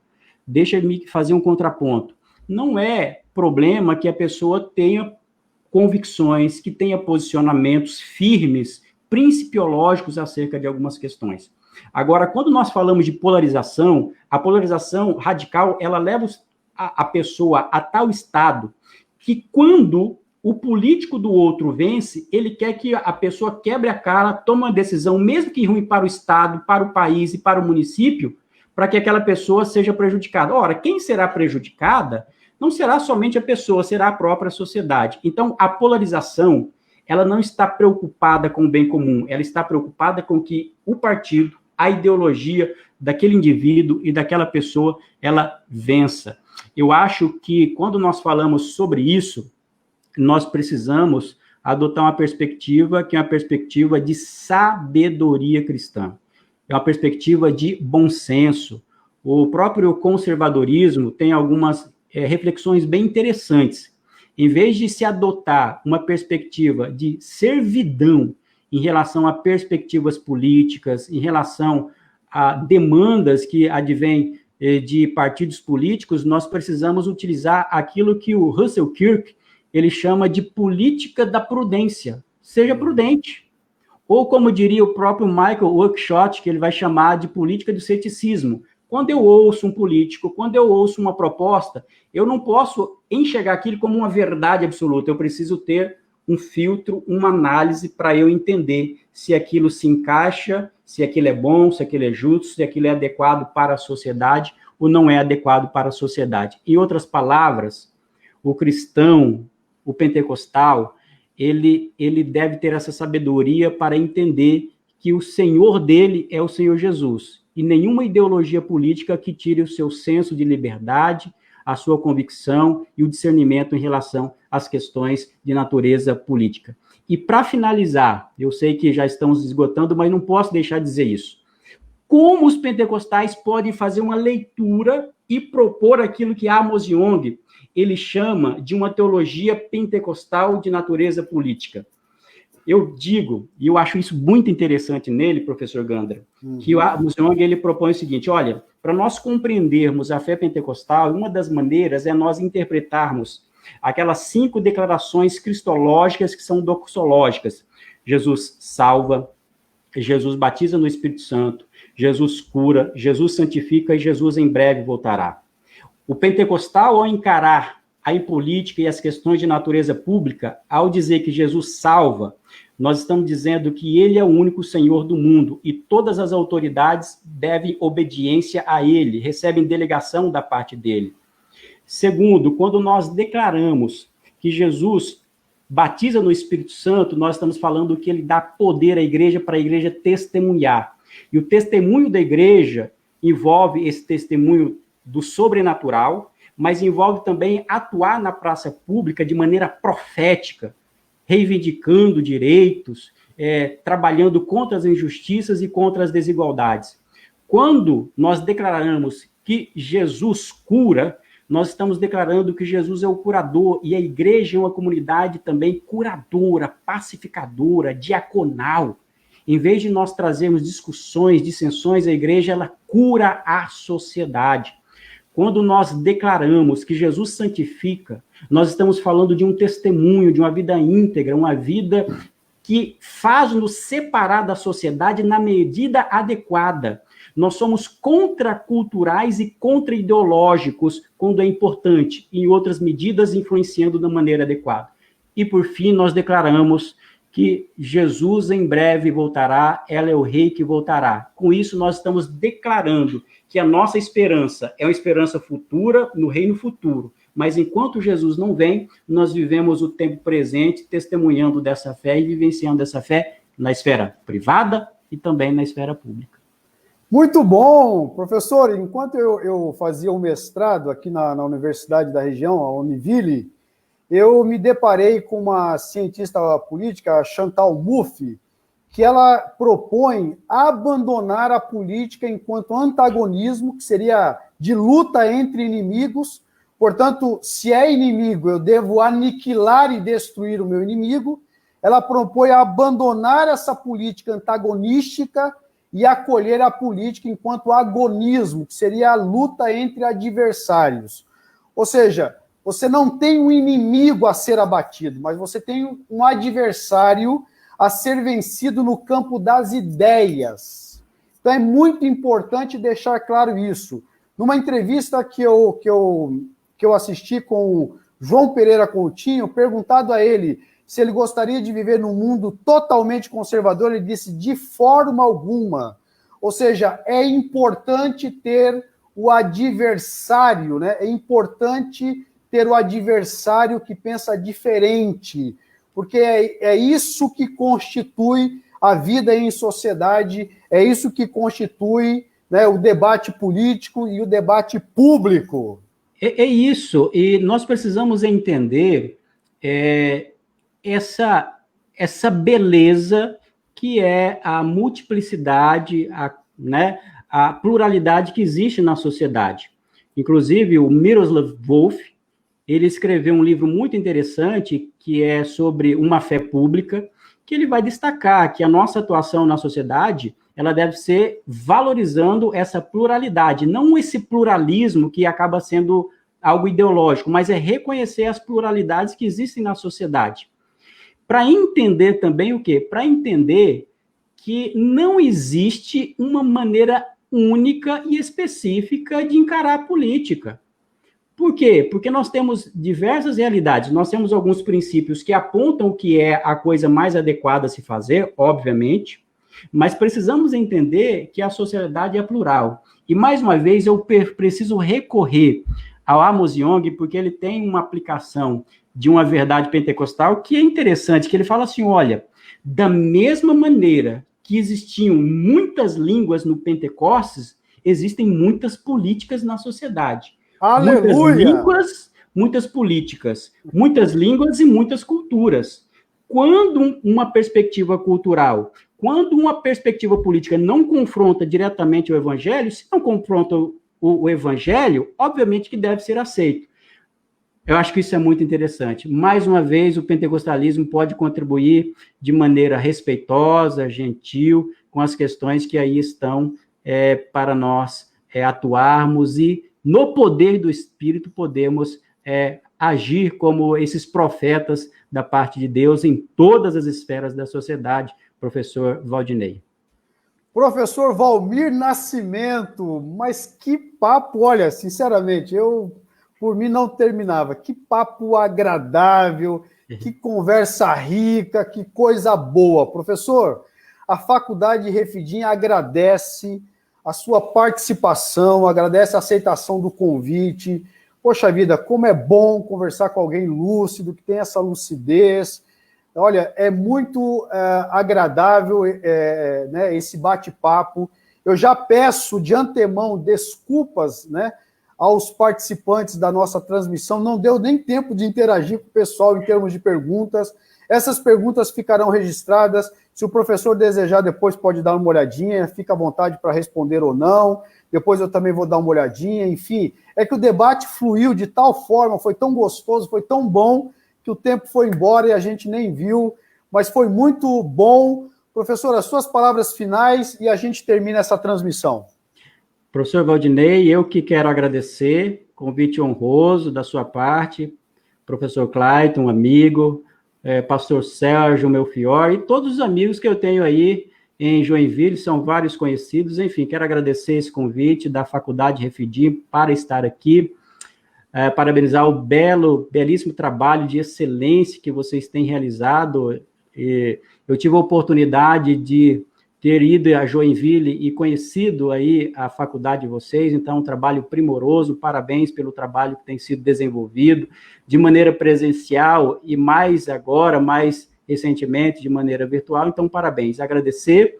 deixa-me fazer um contraponto. Não é problema que a pessoa tenha convicções, que tenha posicionamentos firmes, principiológicos acerca de algumas questões. Agora, quando nós falamos de polarização, a polarização radical, ela leva a pessoa a tal estado que quando o político do outro vence, ele quer que a pessoa quebre a cara, tome uma decisão, mesmo que ruim para o Estado, para o país e para o município, para que aquela pessoa seja prejudicada. Ora, quem será prejudicada não será somente a pessoa, será a própria sociedade. Então, a polarização, ela não está preocupada com o bem comum, ela está preocupada com que o partido, a ideologia daquele indivíduo e daquela pessoa, ela vença. Eu acho que, quando nós falamos sobre isso, nós precisamos adotar uma perspectiva que é uma perspectiva de sabedoria cristã, é uma perspectiva de bom senso. O próprio conservadorismo tem algumas reflexões bem interessantes. Em vez de se adotar uma perspectiva de servidão em relação a perspectivas políticas, em relação a demandas que advêm de partidos políticos, nós precisamos utilizar aquilo que o Russell Kirk ele chama de política da prudência. Seja prudente. Ou, como diria o próprio Michael Oakeshott, que ele vai chamar de política do ceticismo. Quando eu ouço um político, quando eu ouço uma proposta, eu não posso enxergar aquilo como uma verdade absoluta. Eu preciso ter um filtro, uma análise para eu entender se aquilo se encaixa, se aquilo é bom, se aquilo é justo, se aquilo é adequado para a sociedade ou não é adequado para a sociedade. Em outras palavras, o cristão, o pentecostal, ele deve ter essa sabedoria para entender que o Senhor dele é o Senhor Jesus, e nenhuma ideologia política que tire o seu senso de liberdade, a sua convicção e o discernimento em relação às questões de natureza política. E para finalizar, eu sei que já estamos esgotando, mas não posso deixar de dizer isso. Como os pentecostais podem fazer uma leitura e propor aquilo que Amos Yong ele chama de uma teologia pentecostal de natureza política? Eu digo, e eu acho isso muito interessante nele, professor Gandra, que o Amos Yong ele propõe o seguinte: olha, para nós compreendermos a fé pentecostal, uma das maneiras é nós interpretarmos aquelas 5 declarações cristológicas que são doxológicas. Jesus salva, Jesus batiza no Espírito Santo, Jesus cura, Jesus santifica e Jesus em breve voltará. O pentecostal, ao encarar a impolítica e as questões de natureza pública, ao dizer que Jesus salva, nós estamos dizendo que ele é o único Senhor do mundo e todas as autoridades devem obediência a ele, recebem delegação da parte dele. Segundo, quando nós declaramos que Jesus batiza no Espírito Santo, nós estamos falando que ele dá poder à igreja para a igreja testemunhar. E o testemunho da igreja envolve esse testemunho do sobrenatural, mas envolve também atuar na praça pública de maneira profética, reivindicando direitos, trabalhando contra as injustiças e contra as desigualdades. Quando nós declaramos que Jesus cura, nós estamos declarando que Jesus é o curador, e a igreja é uma comunidade também curadora, pacificadora, diaconal. Em vez de nós trazermos discussões, dissensões, a igreja ela cura a sociedade. Quando nós declaramos que Jesus santifica, nós estamos falando de um testemunho, de uma vida íntegra, uma vida que faz-nos separar da sociedade na medida adequada. Nós somos contraculturais e contra-ideológicos quando é importante, e em outras medidas influenciando da maneira adequada. E, por fim, nós declaramos que Jesus em breve voltará, ela é o rei que voltará. Com isso, nós estamos declarando que a nossa esperança é uma esperança futura, no reino futuro. Mas enquanto Jesus não vem, nós vivemos o tempo presente, testemunhando dessa fé e vivenciando essa fé na esfera privada e também na esfera pública. Muito bom, professor. Enquanto eu fazia o mestrado aqui na Universidade da região, a Univille, eu me deparei com uma cientista política, a Chantal Mouffe, que ela propõe abandonar a política enquanto antagonismo, que seria de luta entre inimigos. Portanto, se é inimigo, eu devo aniquilar e destruir o meu inimigo. Ela propõe abandonar essa política antagonística e acolher a política enquanto agonismo, que seria a luta entre adversários. Ou seja, você não tem um inimigo a ser abatido, mas você tem um adversário a ser vencido no campo das ideias. Então é muito importante deixar claro isso. Numa entrevista que eu assisti com o João Pereira Coutinho, perguntado a ele se ele gostaria de viver num mundo totalmente conservador, ele disse, de forma alguma. Ou seja, é importante ter o adversário, né? É importante ter o adversário que pensa diferente, porque é isso que constitui a vida em sociedade, é isso que constitui, né, o debate político e o debate público. É isso, e nós precisamos entender essa beleza que é a multiplicidade, a pluralidade que existe na sociedade. Inclusive, o Miroslav Volf, ele escreveu um livro muito interessante que é sobre uma fé pública, que ele vai destacar que a nossa atuação na sociedade ela deve ser valorizando essa pluralidade, não esse pluralismo que acaba sendo algo ideológico, mas é reconhecer as pluralidades que existem na sociedade. Para entender também o quê? Para entender que não existe uma maneira única e específica de encarar a política. por quê? Porque nós temos diversas realidades, nós temos alguns princípios que apontam o que é a coisa mais adequada a se fazer, obviamente, mas precisamos entender que a sociedade é plural. E, mais uma vez, eu preciso recorrer ao Amos Yong, porque ele tem uma aplicação de uma verdade pentecostal que é interessante, que ele fala assim, olha, da mesma maneira que existiam muitas línguas no Pentecostes, existem muitas políticas na sociedade. Aleluia! Muitas línguas, muitas políticas, muitas línguas e muitas culturas. Quando uma perspectiva cultural, quando uma perspectiva política não confronta diretamente o evangelho, se não confronta o evangelho, obviamente que deve ser aceito. Eu acho que isso é muito interessante. Mais uma vez, o pentecostalismo pode contribuir de maneira respeitosa, gentil, com as questões que aí estão para nós atuarmos e, no poder do Espírito, podemos agir como esses profetas da parte de Deus em todas as esferas da sociedade, professor Valdinei. Professor Valmir Nascimento, mas que papo, olha, sinceramente, por mim não terminava. Que papo agradável, que conversa rica, que coisa boa. Professor, a Faculdade Refidim agradece a sua participação, agradece a aceitação do convite. Poxa vida, como é bom conversar com alguém lúcido, que tem essa lucidez. Olha, é muito agradável né, esse bate-papo. Eu já peço de antemão desculpas, né, aos participantes da nossa transmissão. Não deu nem tempo de interagir com o pessoal em termos de perguntas. Essas perguntas ficarão registradas. Se o professor desejar, depois pode dar uma olhadinha, fica à vontade para responder ou não. Depois eu também vou dar uma olhadinha. Enfim, é que o debate fluiu de tal forma, foi tão gostoso, foi tão bom, que o tempo foi embora e a gente nem viu, mas foi muito bom. Professor, as suas palavras finais e a gente termina essa transmissão. Professor Valdinei, eu que quero agradecer, convite honroso da sua parte, professor Clayton, amigo, pastor Sérgio Melfior e todos os amigos que eu tenho aí em Joinville, são vários conhecidos, enfim, quero agradecer esse convite da Faculdade Refidim para estar aqui, parabenizar o belíssimo trabalho de excelência que vocês têm realizado. Eu tive a oportunidade de ter ido a Joinville e conhecido aí a faculdade de vocês, então um trabalho primoroso, parabéns pelo trabalho que tem sido desenvolvido de maneira presencial e mais recentemente de maneira virtual, então parabéns. Agradecer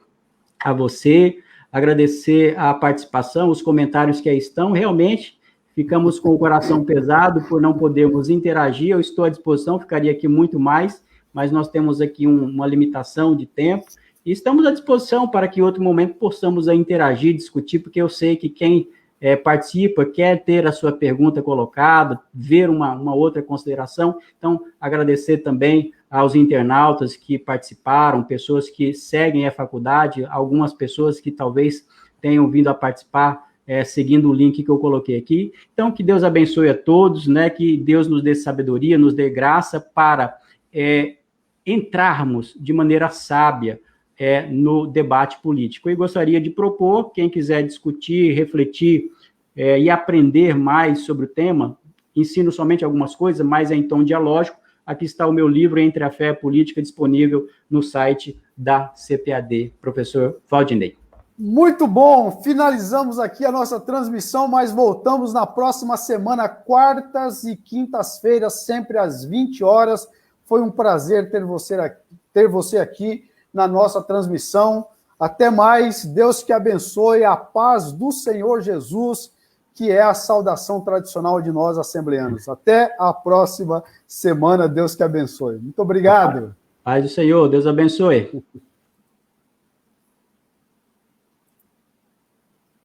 a você, agradecer a participação, os comentários que aí estão, realmente ficamos com o coração pesado por não podermos interagir, eu estou à disposição, ficaria aqui muito mais, mas nós temos aqui uma limitação de tempo, e estamos à disposição para que em outro momento possamos interagir, discutir, porque eu sei que quem participa quer ter a sua pergunta colocada, ver uma outra consideração, então agradecer também aos internautas que participaram, pessoas que seguem a faculdade, algumas pessoas que talvez tenham vindo a participar seguindo o link que eu coloquei aqui. Então, que Deus abençoe a todos, né? Que Deus nos dê sabedoria, nos dê graça para entrarmos de maneira sábia no debate político. E gostaria de propor, quem quiser discutir, refletir e aprender mais sobre o tema, ensino somente algumas coisas, mas em tom dialógico. Aqui está o meu livro, Entre a Fé e a Política, disponível no site da CPAD, professor Valdinei. Muito bom, finalizamos aqui a nossa transmissão, mas voltamos na próxima semana, quartas e quintas-feiras, sempre às 20 horas. Foi um prazer ter você aqui na nossa transmissão. Até mais, Deus que abençoe, a paz do Senhor Jesus, que é a saudação tradicional de nós assembleanos. Até a próxima semana, Deus que abençoe. Muito obrigado. Paz do Senhor, Deus abençoe.